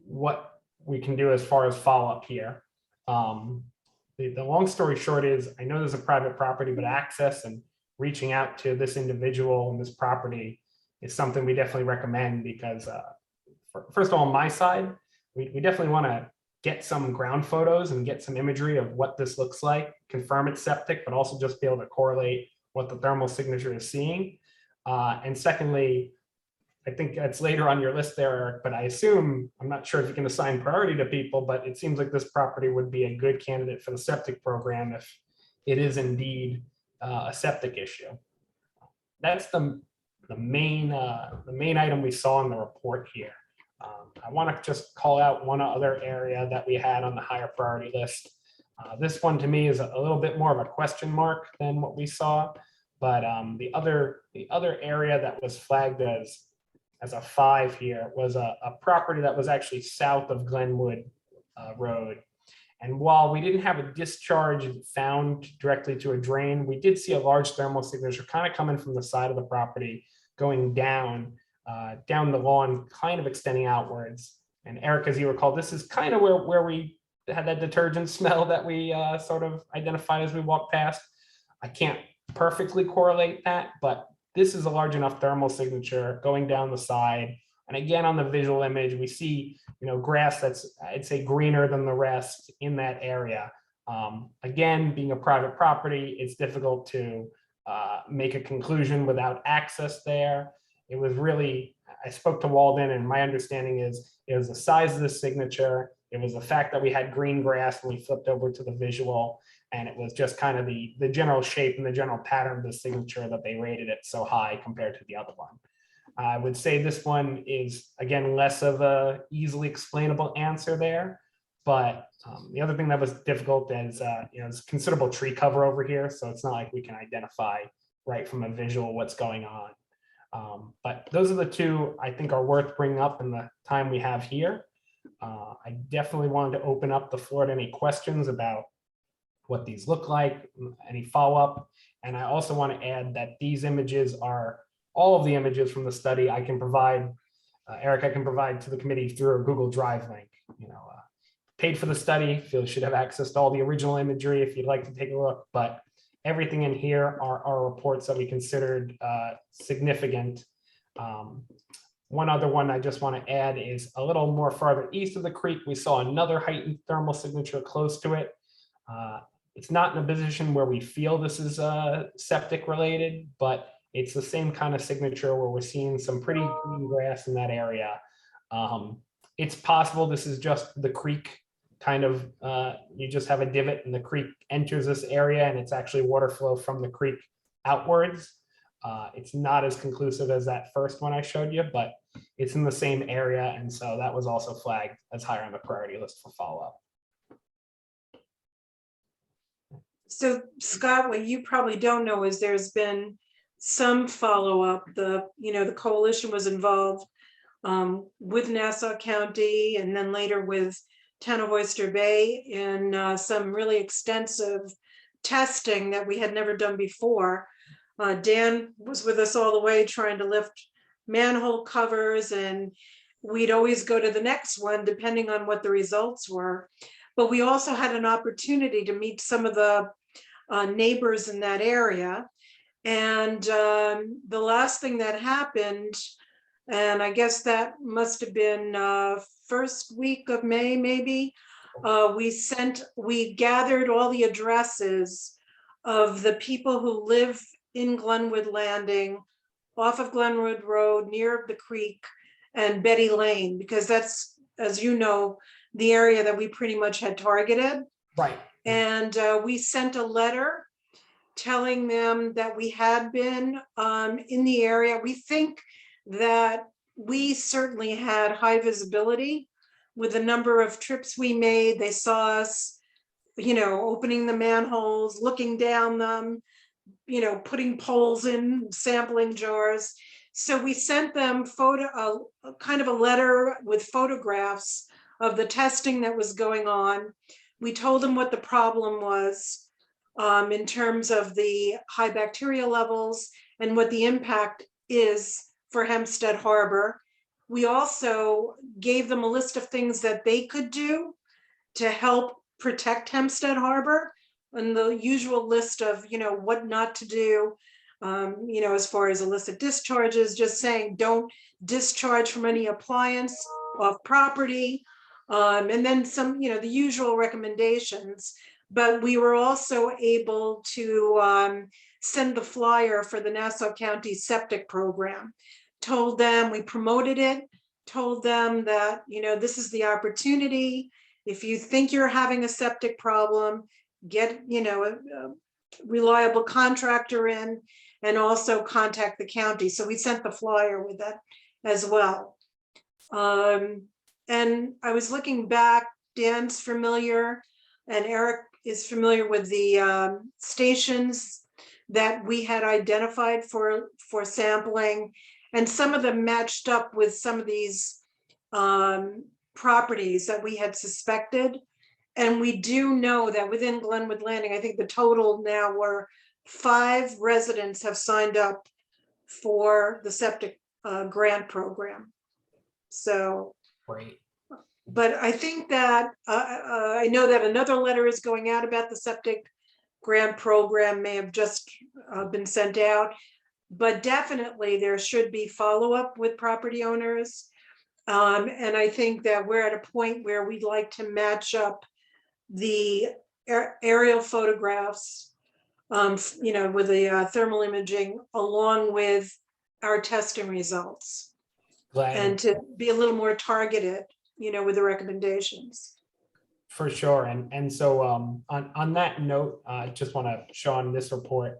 what we can do as far as follow-up here. The long story short is, I know there's a private property, but access and reaching out to this individual and this property is something we definitely recommend, because first of all, on my side, we definitely want to get some ground photos and get some imagery of what this looks like, confirm it's septic, but also just be able to correlate what the thermal signature is seeing. And secondly, I think that's later on your list there, Eric, but I assume, I'm not sure if you can assign priority to people, but it seems like this property would be a good candidate for the septic program if it is indeed a septic issue. That's the main item we saw in the report here. I want to just call out one other area that we had on the higher priority list. This one to me is a little bit more of a question mark than what we saw, but the other area that was flagged as a 5 here was a property that was actually south of Glenwood Road. And while we didn't have a discharge found directly to a drain, we did see a large thermal signature kind of coming from the side of the property, going down the lawn, kind of extending outwards. And Eric, as you recall, this is kind of where we had that detergent smell that we sort of identified as we walked past. I can't perfectly correlate that, but this is a large enough thermal signature going down the side. And again, on the visual image, we see, grass that's, I'd say, greener than the rest in that area. Again, being a private property, it's difficult to make a conclusion without access there. It was really, I spoke to Walden, and my understanding is it was the size of the signature. It was the fact that we had green grass when we flipped over to the visual, and it was just kind of the general shape and the general pattern of the signature that they rated it so high compared to the other one. I would say this one is, again, less of a easily explainable answer there. But the other thing that was difficult is, there's considerable tree cover over here. So it's not like we can identify right from a visual what's going on. But those are the two I think are worth bringing up in the time we have here. I definitely wanted to open up the floor to any questions about what these look like, any follow-up. And I also want to add that these images are all of the images from the study I can provide, Eric, I can provide to the committee through a Google Drive link. Paid for the study, feel you should have access to all the original imagery if you'd like to take a look, but everything in here are reports that we considered significant. One other one I just want to add is a little more farther east of the creek. We saw another heightened thermal signature close to it. It's not in a position where we feel this is septic related, but it's the same kind of signature where we're seeing some pretty green grass in that area. It's possible this is just the creek kind of, you just have a divot and the creek enters this area and it's actually water flow from the creek outwards. It's not as conclusive as that first one I showed you, but it's in the same area. And so that was also flagged as higher on the priority list for follow-up. So Scott, what you probably don't know is there's been some follow-up. The coalition was involved with Nassau County and then later with Town of Oyster Bay in some really extensive testing that we had never done before. Dan was with us all the way trying to lift manhole covers, and we'd always go to the next one depending on what the results were. But we also had an opportunity to meet some of the neighbors in that area. And the last thing that happened, and I guess that must have been first week of May, maybe, we gathered all the addresses of the people who live in Glenwood Landing, off of Glenwood Road, near the creek, and Betty Lane, because that's, as you know, the area that we pretty much had targeted. Right. And we sent a letter telling them that we had been in the area. We think that we certainly had high visibility with the number of trips we made. They saw us, opening the manholes, looking down them, putting poles in, sampling jars. So we sent them kind of a letter with photographs of the testing that was going on. We told them what the problem was in terms of the high bacteria levels and what the impact is for Hempstead Harbor. We also gave them a list of things that they could do to help protect Hempstead Harbor, and the usual list of, what not to do, as far as illicit discharges, just saying don't discharge from any appliance off property, and then some, the usual recommendations. But we were also able to send the flyer for the Nassau County Septic program. Told them, we promoted it, told them that, this is the opportunity. If you think you're having a septic problem, get, a reliable contractor in, and also contact the county. So we sent the flyer with that as well. And I was looking back, Dan's familiar, and Eric is familiar with the stations that we had identified for sampling, and some of them matched up with some of these properties that we had suspected. And we do know that within Glenwood Landing, I think the total now were 5 residents have signed up for the septic grant program. So, Great. but I think that I know that another letter is going out about the septic grant program, may have just been sent out, but definitely there should be follow-up with property owners. And I think that we're at a point where we'd like to match up the aerial photographs, with the thermal imaging along with our testing results, and to be a little more targeted, with the recommendations. For sure. And so on that note, I just want to show on this report.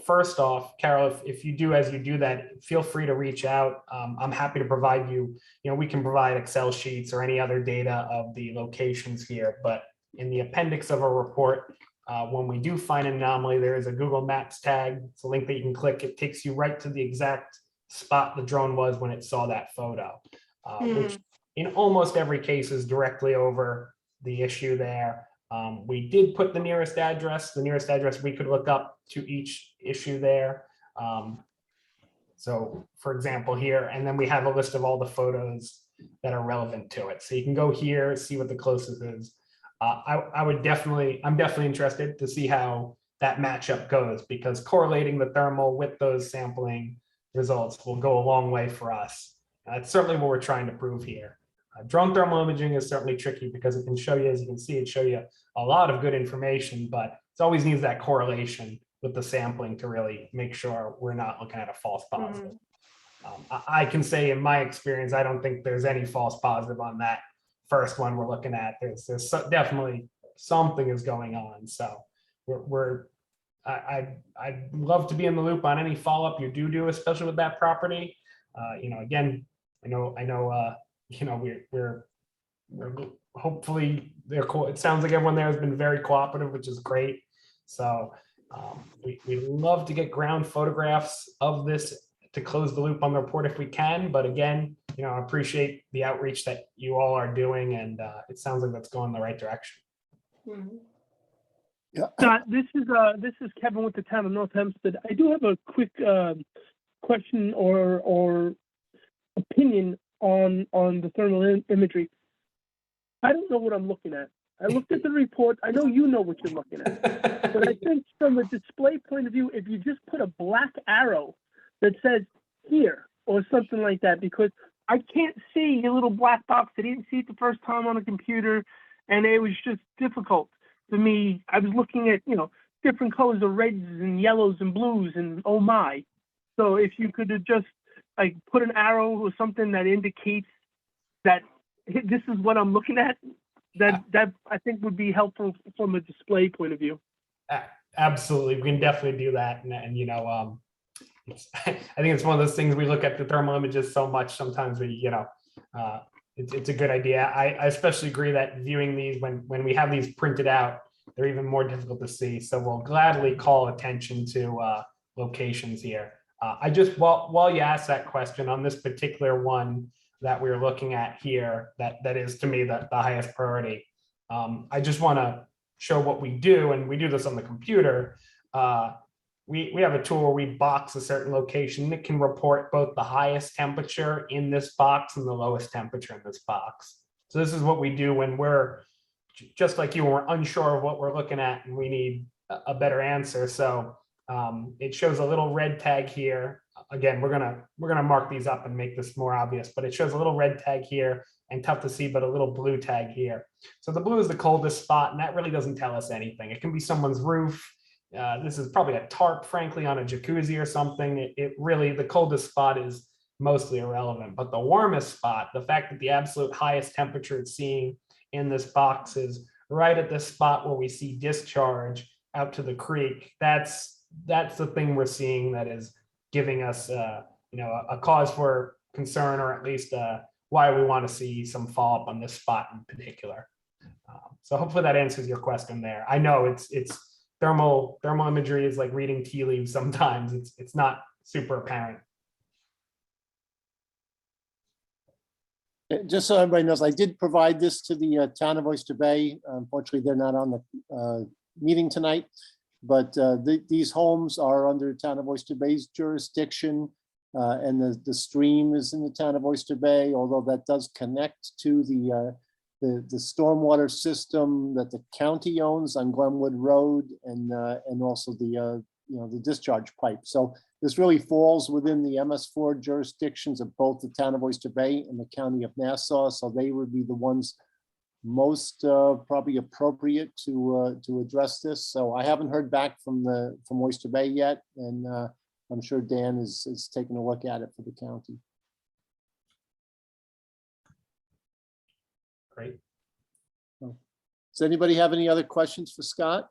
First off, Carol, if you do, as you do that, feel free to reach out. I'm happy to provide you, we can provide Excel sheets or any other data of the locations here, but in the appendix of a report, when we do find an anomaly, there is a Google Maps tag. It's a link that you can click. It takes you right to the exact spot the drone was when it saw that photo, which in almost every case is directly over the issue there. We did put the nearest address we could look up to each issue there. So for example here, and then we have a list of all the photos that are relevant to it. So you can go here, see what the closest is. I'm definitely interested to see how that matchup goes, because correlating the thermal with those sampling results will go a long way for us. That's certainly what we're trying to prove here. Drone thermal imaging is certainly tricky because it can show you, as you can see, it show you a lot of good information, but it always needs that correlation with the sampling to really make sure we're not looking at a false positive. I can say in my experience, I don't think there's any false positive on that first one we're looking at. There's definitely something is going on. So I'd love to be in the loop on any follow-up you do, especially with that property. Again, I know, we're hopefully they're cool. It sounds like everyone there has been very cooperative, which is great. So we love to get ground photographs of this to close the loop on the report if we can. But again, I appreciate the outreach that you all are doing, and it sounds like that's going in the right direction. Scott, this is Kevin with the town of North Hempstead. I do have a quick question or opinion on the thermal imagery. I don't know what I'm looking at. I looked at the report. I know you know what you're looking at, but I think from a display point of view, if you just put a black arrow that says here or something like that, because I can't see your little black box. I didn't see it the first time on a computer, and it was just difficult for me. I was looking at, different colors of reds and yellows and blues, and oh my. So if you could have just like put an arrow or something that indicates that this is what I'm looking at, that I think would be helpful from a display point of view. Absolutely, we can definitely do that, and I think it's one of those things we look at the thermal images so much. Sometimes it's a good idea. I especially agree that viewing these when we have these printed out, they're even more difficult to see. So we'll gladly call attention to locations here. I just, while you ask that question on this particular one that we're looking at here, that is to me the highest priority. I just want to show what we do, and we do this on the computer. We have a tool where we box a certain location. It can report both the highest temperature in this box and the lowest temperature in this box. So this is what we do when we're, just like you, we're unsure of what we're looking at and we need a better answer. So it shows a little red tag here. Again, we're gonna mark these up and make this more obvious, but it shows a little red tag here and tough to see, but a little blue tag here. So the blue is the coldest spot, and that really doesn't tell us anything. It can be someone's roof. This is probably a tarp, frankly, on a jacuzzi or something. It really, the coldest spot is mostly irrelevant, but the warmest spot, the fact that the absolute highest temperature it's seeing in this box is right at this spot where we see discharge out to the creek. That's the thing we're seeing that is giving us a cause for concern, or at least why we want to see some follow-up on this spot in particular. So hopefully that answers your question there. I know it's thermal imagery is like reading tea leaves sometimes. It's not super apparent. Just so everybody knows, I did provide this to the town of Oyster Bay. Unfortunately, they're not on the meeting tonight, but these homes are under town of Oyster Bay's jurisdiction, and the stream is in the town of Oyster Bay, although that does connect to the stormwater system that the county owns on Glenwood Road, and also the discharge pipe. So this really falls within the MS4 jurisdictions of both the town of Oyster Bay and the county of Nassau. So they would be the ones most probably appropriate to address this. So I haven't heard back from Oyster Bay yet, and I'm sure Dan is taking a look at it for the county. Great. Does anybody have any other questions for Scott?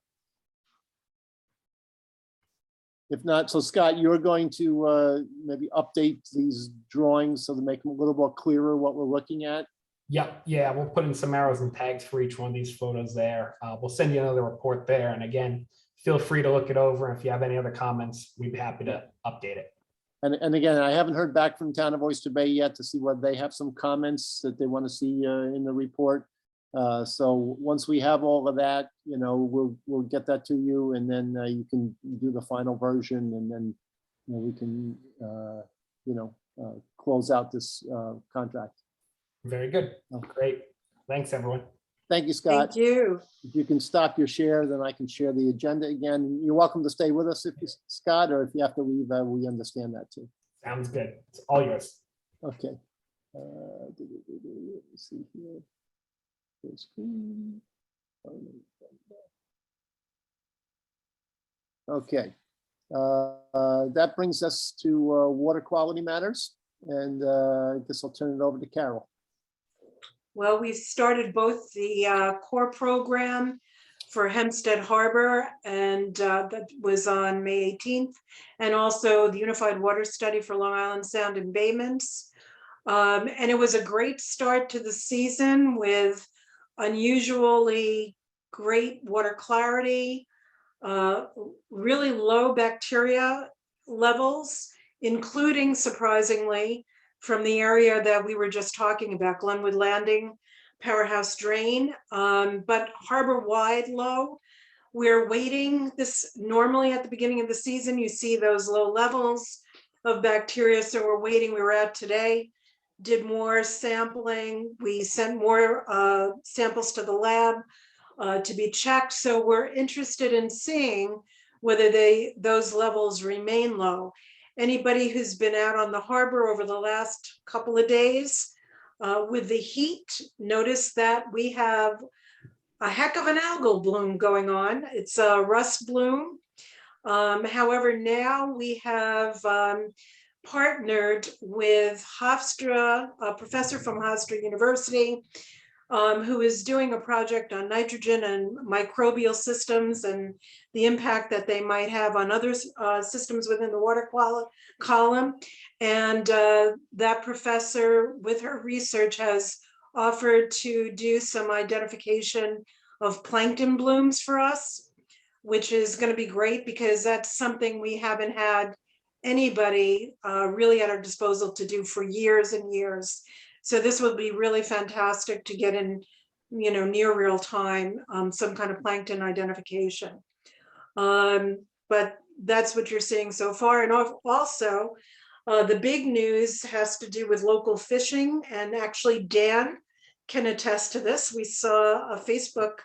If not, so Scott, you're going to maybe update these drawings so to make them a little more clearer what we're looking at? Yep. Yeah, we'll put in some arrows and tags for each one of these photos there. We'll send you another report there. And again, feel free to look it over. If you have any other comments, we'd be happy to update it. And again, I haven't heard back from town of Oyster Bay yet to see whether they have some comments that they want to see in the report. So once we have all of that, we'll get that to you, and then you can do the final version, and then we can close out this contract. Very good. Great. Thanks, everyone. Thank you, Scott. Thank you. If you can stop your share, then I can share the agenda again. You're welcome to stay with us if you, Scott, or if you have to leave, we understand that too. Sounds good. It's all yours. Okay. Let me see here. Full screen. Okay. That brings us to water quality matters, and I guess I'll turn it over to Carol. Well, we started both the core program for Hempstead Harbor, and that was on May 18th, and also the Unified Water Study for Long Island Sound embayments. And it was a great start to the season with unusually great water clarity, really low bacteria levels, including, surprisingly, from the area that we were just talking about, Glenwood Landing, Powerhouse Drain, but harbor-wide low. We're waiting this, normally at the beginning of the season, you see those low levels of bacteria, so we're waiting. We were out today, did more sampling. We sent more samples to the lab to be checked. So we're interested in seeing whether those levels remain low. Anybody who's been out on the harbor over the last couple of days with the heat, notice that we have a heck of an algal bloom going on. It's a rust bloom. However, now we have partnered with Hofstra, a professor from Hofstra University, who is doing a project on nitrogen and microbial systems and the impact that they might have on other systems within the water column. And that professor, with her research, has offered to do some identification of plankton blooms for us, which is going to be great because that's something we haven't had anybody really at our disposal to do for years and years. So this would be really fantastic to get in, near real time, some kind of plankton identification. But that's what you're seeing so far. And also, the big news has to do with local fishing. And actually, Dan can attest to this. We saw a Facebook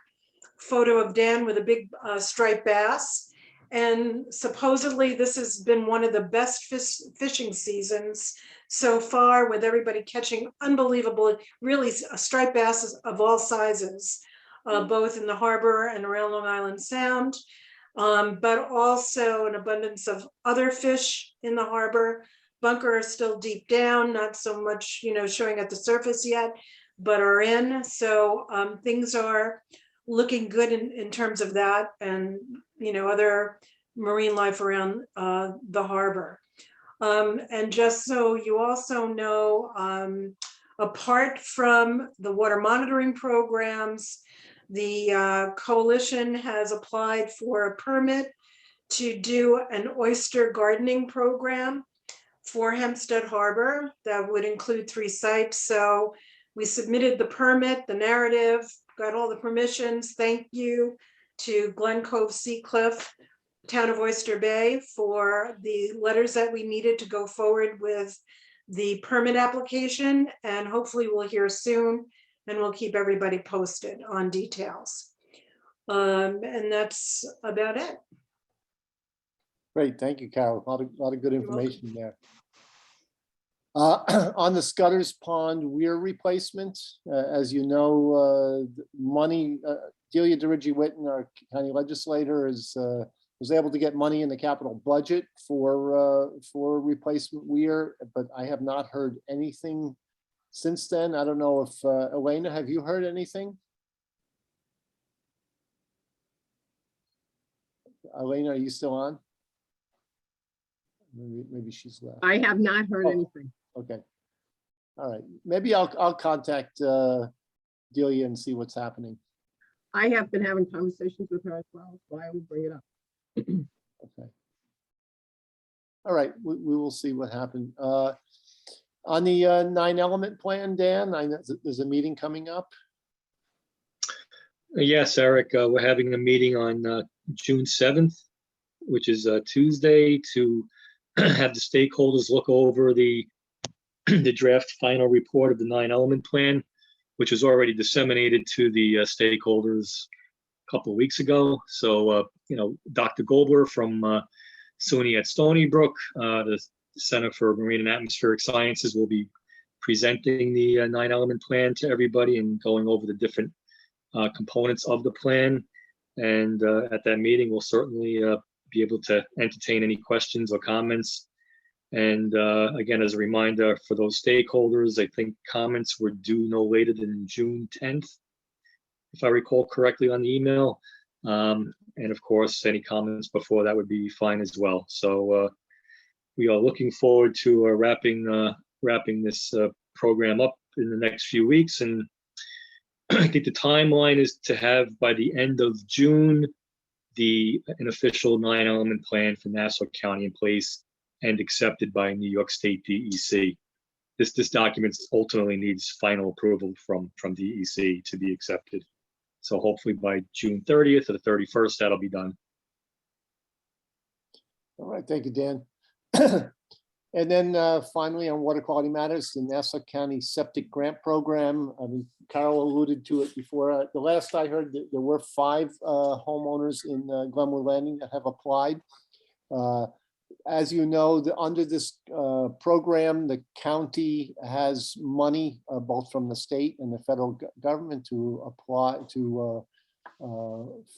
photo of Dan with a big striped bass. And supposedly this has been one of the best fishing seasons so far, with everybody catching unbelievable, really striped basses of all sizes, both in the harbor and around Long Island Sound, but also an abundance of other fish in the harbor. Bunker are still deep down, not so much, showing at the surface yet, but are in. So things are looking good in terms of that, and other marine life around the harbor. And just so you also know, apart from the water monitoring programs, the coalition has applied for a permit to do an oyster gardening program for Hempstead Harbor that would include 3 sites. So we submitted the permit, the narrative, got all the permissions. Thank you to Glen Cove Seacliff, Town of Oyster Bay, for the letters that we needed to go forward with the permit application. And hopefully we'll hear soon, and we'll keep everybody posted on details. And that's about it. Great, thank you, Carol. A lot of good You're welcome. information there. On the Scudder's Pond weir replacement, as you know, money, Delia DeRiggi-Witten, our county legislator, was able to get money in the capital budget for replacement weir, but I have not heard anything since then. I don't know if Elena, have you heard anything? Elena, are you still on? Maybe she's left. I have not heard Oh. anything. Okay. All right. Maybe I'll contact Delia and see what's happening. I have been having conversations with her as well, so I will bring it up. Okay. All right. We will see what happened. On the 9-element plan, Dan, I know there's a meeting coming up. Yes, Eric, we're having a meeting on June 7th, which is Tuesday, to have the stakeholders look over the draft final report of the 9-element plan. which was already disseminated to the stakeholders a couple of weeks ago. So, Dr. Goldberg from SUNY at Stony Brook, the Center for Marine and Atmospheric Sciences, will be presenting the 9-element plan to everybody and going over the different components of the plan. And at that meeting, we'll certainly be able to entertain any questions or comments. And again, as a reminder for those stakeholders, I think comments were due no later than June 10th, if I recall correctly on the email. And of course, any comments before that would be fine as well. So we are looking forward to wrapping this program up in the next few weeks. And I think the timeline is to have by the end of June an official 9-element plan for Nassau County in place and accepted by New York State DEC. This document ultimately needs final approval from DEC to be accepted. So hopefully by June 30th or the 31st, that'll be done. All right, thank you, Dan. And then finally, on water quality matters, the Nassau County Septic Grant Program. I mean, Carol alluded to it before. The last I heard, there were 5 homeowners in Glenwood Landing that have applied. As you know, under this program, the county has money both from the state and the federal government to apply to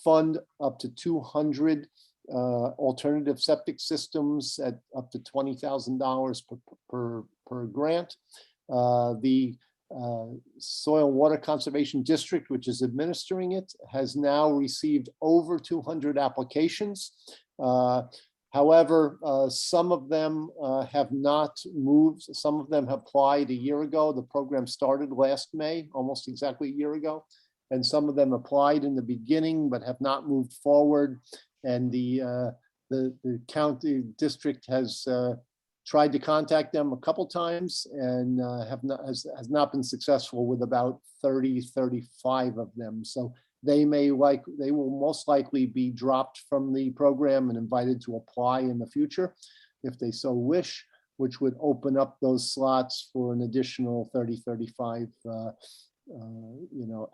fund up to 200 alternative septic systems at up to $20,000 per grant. The Soil and Water Conservation District, which is administering it, has now received over 200 applications. However, some of them have not moved. Some of them applied a year ago. The program started last May, almost exactly a year ago. And some of them applied in the beginning, but have not moved forward. And the county district has tried to contact them a couple times and has not been successful with about 30, 35 of them. So they will most likely be dropped from the program and invited to apply in the future if they so wish, which would open up those slots for an additional 30, 35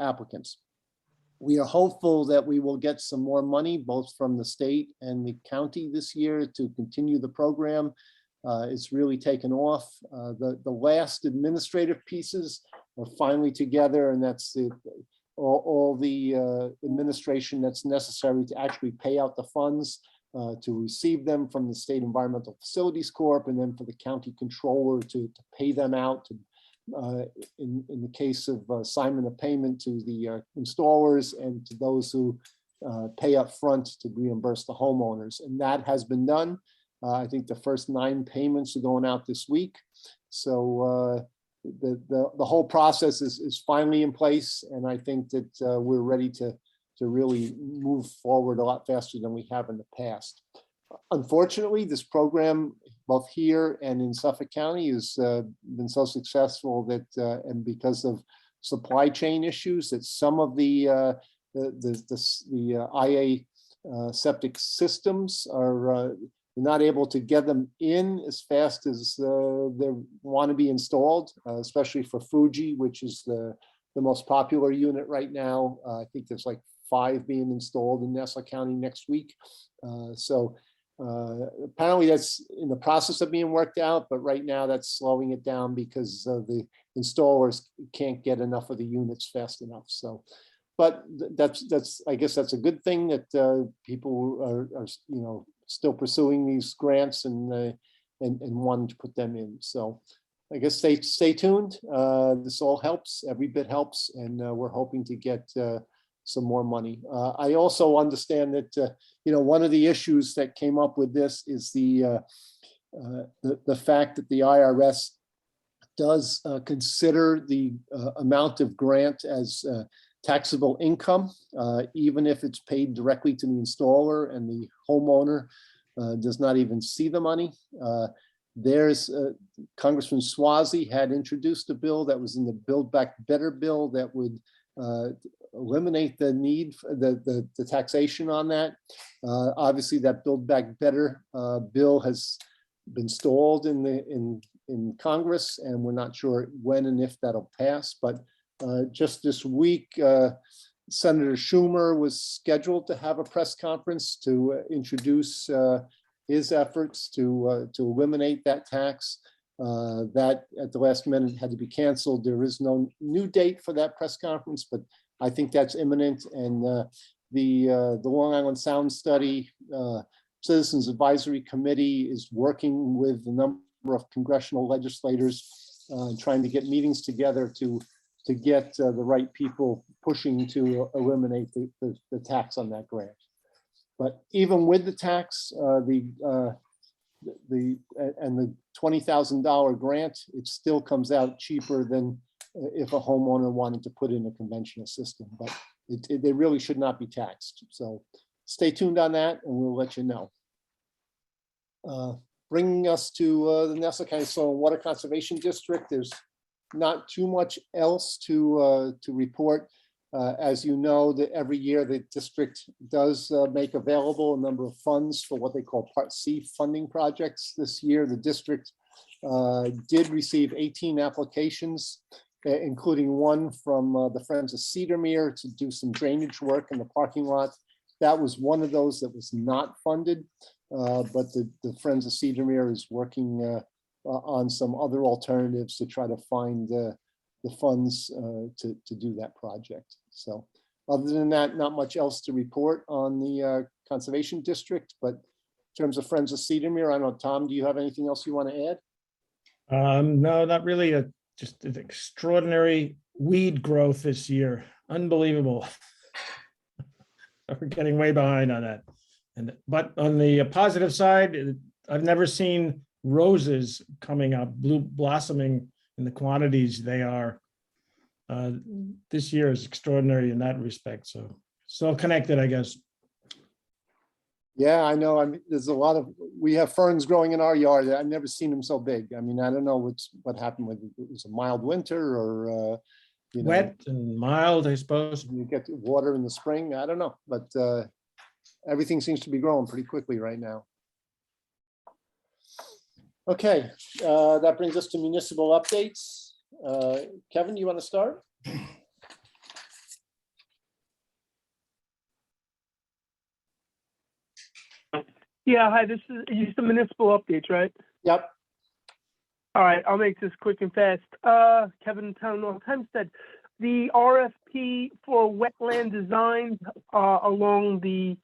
applicants. We are hopeful that we will get some more money, both from the state and the county this year, to continue the program. It's really taken off. The last administrative pieces are finally together, and that's all the administration that's necessary to actually pay out the funds, to receive them from the State Environmental Facilities Corp, and then for the county controller to pay them out to, in the case of assignment of payment to the installers and to those who pay up front to reimburse the homeowners. And that has been done. I think the first 9 payments are going out this week. So the whole process is finally in place. And I think that we're ready to really move forward a lot faster than we have in the past. Unfortunately, this program, both here and in Suffolk County, has been so successful that, and because of supply chain issues, that some of the IA septic systems are not able to get them in as fast as they want to be installed, especially for Fuji, which is the most popular unit right now. I think there's like 5 being installed in Nassau County next week. Apparently that's in the process of being worked out, but right now that's slowing it down because the installers can't get enough of the units fast enough. So, but I guess that's a good thing that people are still pursuing these grants and wanting to put them in. So I guess stay tuned. This all helps. Every bit helps, and we're hoping to get some more money. I also understand that one of the issues that came up with this is the fact that the IRS does consider the amount of grant as taxable income, even if it's paid directly to the installer and the homeowner does not even see the money. Congressman Swazi had introduced a bill that was in the Build Back Better bill that would eliminate the need for the taxation on that. Obviously, that Build Back Better bill has been stalled in Congress, and we're not sure when and if that'll pass. But Just this week, Senator Schumer was scheduled to have a press conference to introduce his efforts to eliminate that tax. That at the last minute had to be canceled. There is no new date for that press conference, but I think that's imminent. And the Long Island Sound Study Citizens Advisory Committee is working with a number of congressional legislators, trying to get meetings together to get the right people pushing to eliminate the tax on that grant. But even with the tax, the $20,000 grant, it still comes out cheaper than if a homeowner wanted to put in a conventional system, but they really should not be taxed. So stay tuned on that and we'll let you know. Bringing us to the Nassau County Soil and Water Conservation District, there's not too much else to report. As you know, that every year the district does make available a number of funds for what they call Part C funding projects. This year, the district did receive 18 applications, including one from the Friends of Cedarmere to do some drainage work in the parking lot. That was one of those that was not funded, but the Friends of Cedarmere is working on some other alternatives to try to find the funds to do that project. So other than that, not much else to report on the Conservation District, but in terms of Friends of Cedarmere, I don't know, Tom, do you have anything else you want to add? No, not really. Just an extraordinary weed growth this year. Unbelievable. We're getting way behind on that. But on the positive side, I've never seen roses coming up, blossoming in the quantities they are. This year is extraordinary in that respect. So still connected, I guess. Yeah, I know. I mean, there's a lot of, we have ferns growing in our yard. I've never seen them so big. I mean, I don't know what happened with it. It was a mild winter or, you know, Wet and mild, I suppose. you get water in the spring. I don't know, but everything seems to be growing pretty quickly right now. Okay, that brings us to municipal updates. Kevin, you want to start? Yeah, hi, this is the municipal updates, right? Yep. All right, I'll make this quick and fast. Kevin Town North Hempstead, the RFP for wetland design along the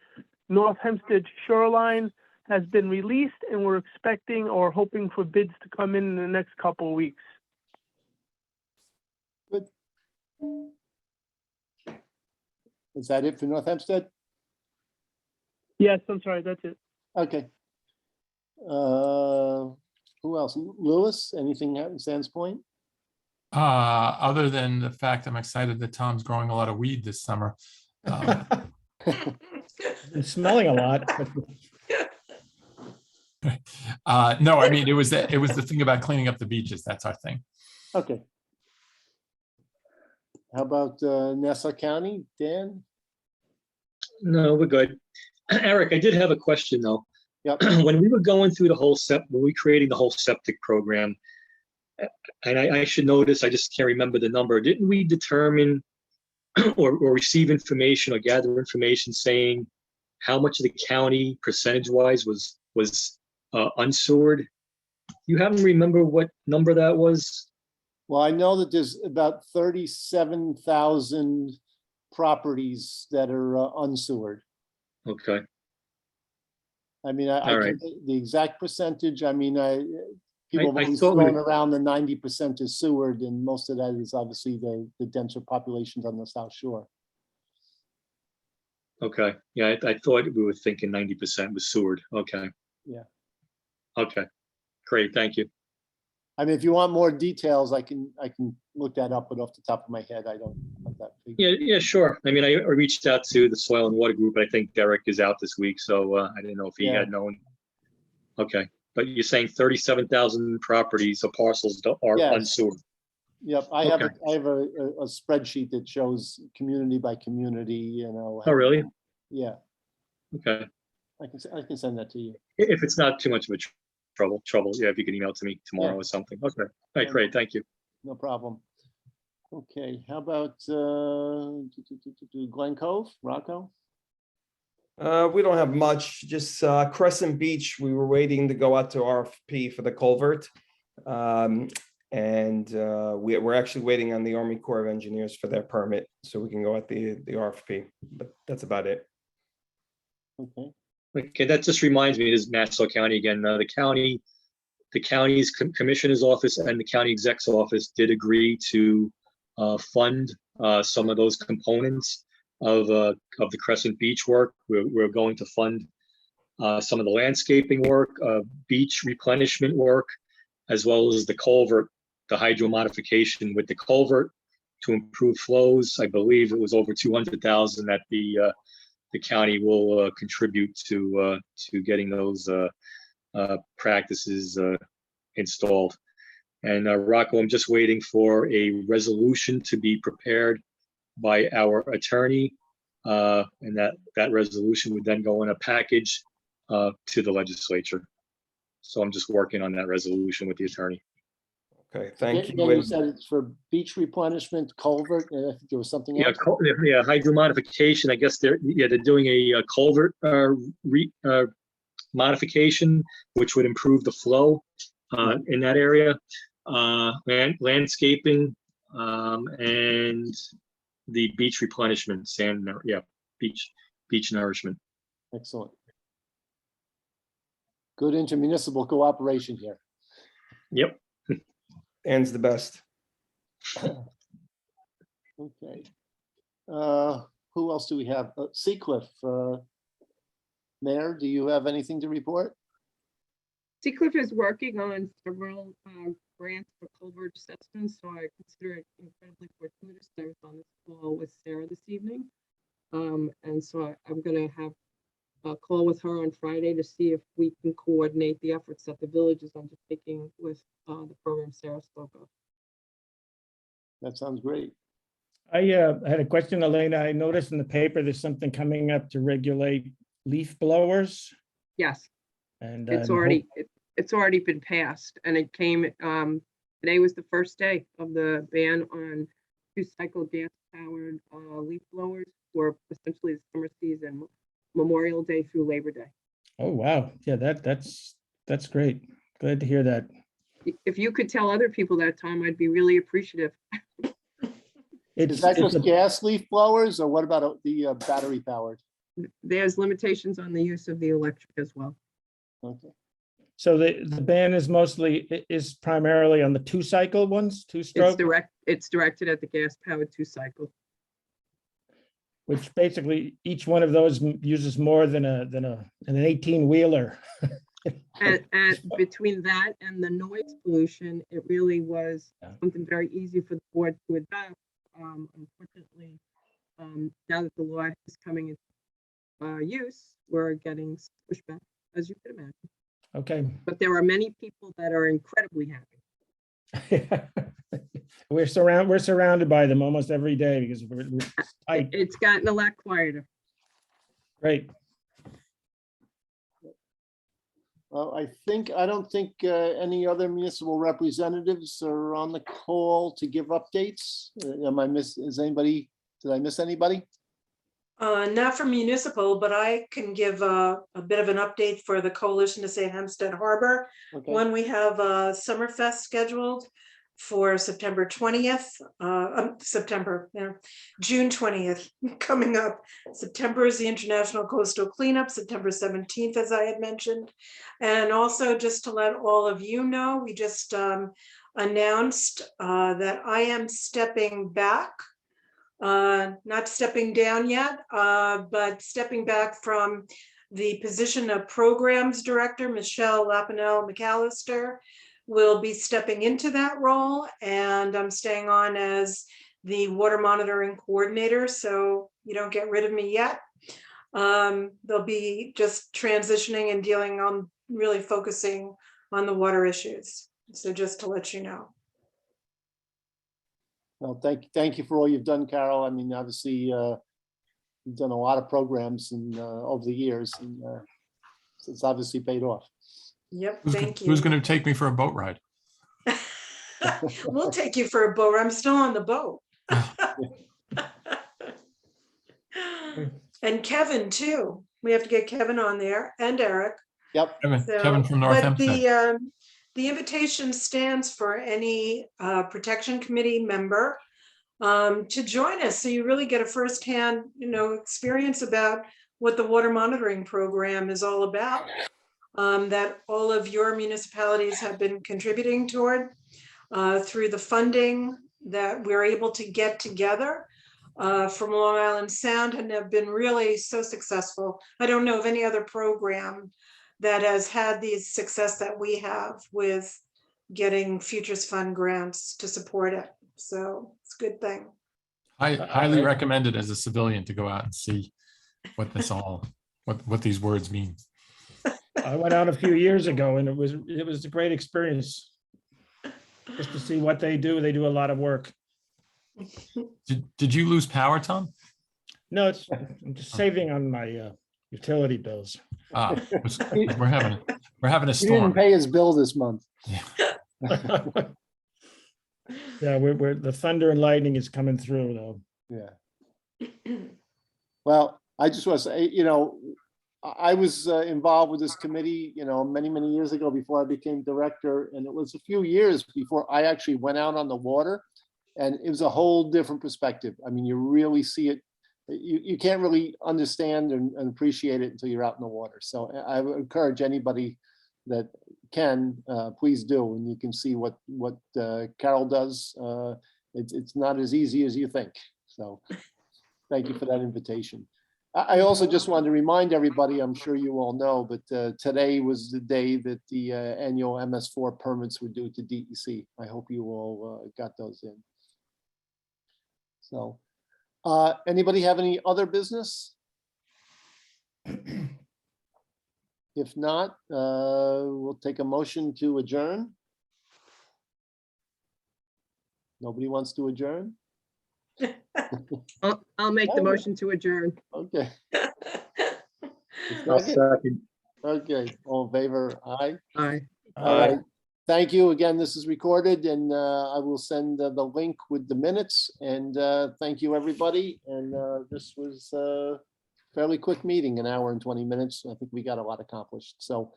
North Hempstead shoreline has been released, and we're expecting or hoping for bids to come in the next couple of weeks. Good. Is that it for North Hempstead? Yes, I'm sorry, that's it. Okay. Who else? Lewis, anything at Sands Point? Other than the fact I'm excited that Tom's growing a lot of weed this summer. Been smelling a lot. No, I mean, it was the thing about cleaning up the beaches. That's our thing. Okay. How about Nassau County, Dan? No, we're good. Eric, I did have a question though. Yep. When we were going through the whole when we creating the whole septic program, and I should know this, I just can't remember the number. Didn't we determine or receive information or gather information saying how much of the county percentage-wise was unsewered? You happen to remember what number that was? Well, I know that there's about 37,000 properties that are unsewered. Okay. I mean, All right. the exact percentage, I mean, people have always thought thrown around the 90% is sewered, and most of that is obviously the denser populations on the South Shore. Okay. Yeah, I thought we were thinking 90% was sewered. Okay. Yeah. Okay. Great. Thank you. I mean, if you want more details, I can look that up, but off the top of my head, I don't have that figure. Yeah, sure. I mean, I reached out to the Soil and Water Group. I think Derek is out this week, so I didn't know if he had known. Okay, but you're saying 37,000 properties or parcels are unsewered. Yep, I have a spreadsheet that shows community by community, you know. Oh, really? Yeah. Okay. I can send that to you. If it's not too much of a trouble, yeah, if you can email it to me tomorrow or something. Okay. All right, great. Thank you. No problem. Okay, how about Glen Cove, Rocco? We don't have much, just Crescent Beach. We were waiting to go out to RFP for the culvert. And we're actually waiting on the Army Corps of Engineers for their permit, so we can go at the RFP, but that's about it. Okay, Okay, that just reminds me, this is Nassau County again. The county's commissioner's office and the county exec's office did agree to fund some of those components of the Crescent Beach work. We're going to fund some of the landscaping work, beach replenishment work, as well as the culvert, the hydro modification with the culvert to improve flows. I believe it was over 200,000 that the county will contribute to getting those practices installed. And Rocco, I'm just waiting for a resolution to be prepared by our attorney, and that resolution would then go in a package to the legislature. So I'm just working on that resolution with the attorney. Okay, thank Again, you you. said it's for beach replenishment, culvert, and I think there was something Yeah, else. yeah, hydro modification. I guess they're doing a culvert modification, which would improve the flow in that area. Landscaping and the beach replenishment, sand, beach nourishment. Excellent. Good intermunicipal cooperation here. Yep. Dan's the best. Okay. Who else do we have? Seacliff. Mayor, do you have anything to report? Seacliff is working on several grants for culvert assessments, so I consider it incredibly fortuitous that I was on this call with Sarah this evening. And so I'm going to have a call with her on Friday to see if we can coordinate the efforts that the village is undertaking with the program Sarah spoke of. That sounds great. I had a question, Elena. I noticed in the paper there's something coming up to regulate leaf blowers. Yes, And it's already been passed, and it came, today was the first day of the ban on 2-cycle gas-powered leaf blowers for essentially the summer season, Memorial Day through Labor Day. Oh, wow. Yeah, that's great. Glad to hear that. If you could tell other people that, Tom, I'd be really appreciative. Is that just gas leaf blowers, or what about the battery powered? There's limitations on the use of the electric as well. Okay. So the ban is primarily on the 2-cycle ones, two-stroke, It's directed at the gas-powered 2-cycle. which basically each one of those uses more than an 18-wheeler. And between that and the noise pollution, it really was something very easy for the board to adopt. Unfortunately, now that the law is coming into use, we're getting pushback, as you could imagine. Okay. But there are many people that are incredibly happy. We're surrounded by them almost every day because we're tight. It's gotten a lot quieter. Great. Well, I don't think any other municipal representatives are on the call to give updates. Did I miss anybody? Not for municipal, but I can give a bit of an update for the Coalition to Save Hempstead Harbor. Okay. One, we have a Summerfest scheduled for September 20th, June 20th coming up. September is the International Coastal Cleanup, September 17th, as I had mentioned. And also just to let all of you know, we just announced that I am stepping back, not stepping down yet, but stepping back from the position of Programs Director. Michelle Lapinell McAllister will be stepping into that role, and I'm staying on as the Water Monitoring Coordinator, so you don't get rid of me yet. They'll be just transitioning and dealing on really focusing on the water issues. So just to let you know. Well, thank you for all you've done, Carol. I mean, obviously, you've done a lot of programs over the years, and it's obviously paid off. Yep, Who's thank you. Who's going to take me for a boat ride? We'll take you for a boat. I'm still on the boat. And Kevin too. We have to get Kevin on there and Eric. Yep. Kevin from North But Hempstead. the invitation stands for any protection committee member to join us. So you really get a firsthand, experience about what the water monitoring program is all about, that all of your municipalities have been contributing toward through the funding that we're able to get together from Long Island Sound, and have been really so successful. I don't know of any other program that has had the success that we have with getting Futures Fund grants to support it. So it's a good thing. I highly recommend it as a civilian to go out and see what this all, what these words mean. I went out a few years ago and it was a great experience. Just to see what they do. They do a lot of work. Did you lose power, Tom? No, I'm just saving on my utility bills. We're having a He didn't storm. pay his bill this month. Yeah, we're the thunder and lightning is coming through though. Yeah. Well, I just want to say, I was involved with this committee, many, many years ago before I became director. And it was a few years before I actually went out on the water. And it was a whole different perspective. I mean, you really see it. You can't really understand and appreciate it until you're out in the water. So I would encourage anybody that can, please do. And you can see what Carol does. It's not as easy as you think. So thank you for that invitation. I also just wanted to remind everybody, I'm sure you all know, but today was the day that the annual MS4 permits were due to DEC. I hope you all got those in. So, anybody have any other business? If not, we'll take a motion to adjourn. Nobody wants to adjourn? I'll make the motion to adjourn. Okay. I'll second. Okay, all in favor, aye. Aye. All right. Thank you. Again, this is recorded and I will send the link with the minutes, and thank you, everybody. And this was a fairly quick meeting, an hour and 20 minutes. I think we got a lot accomplished. So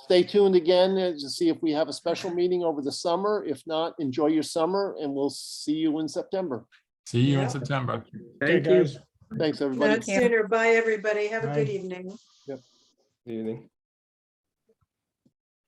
stay tuned again to see if we have a special meeting over the summer. If not, enjoy your summer and we'll see you in September. See you in September. Okay, Thank you. guys. Thanks, everybody. Not sooner. Bye, everybody. Have a good Bye. evening. Evening.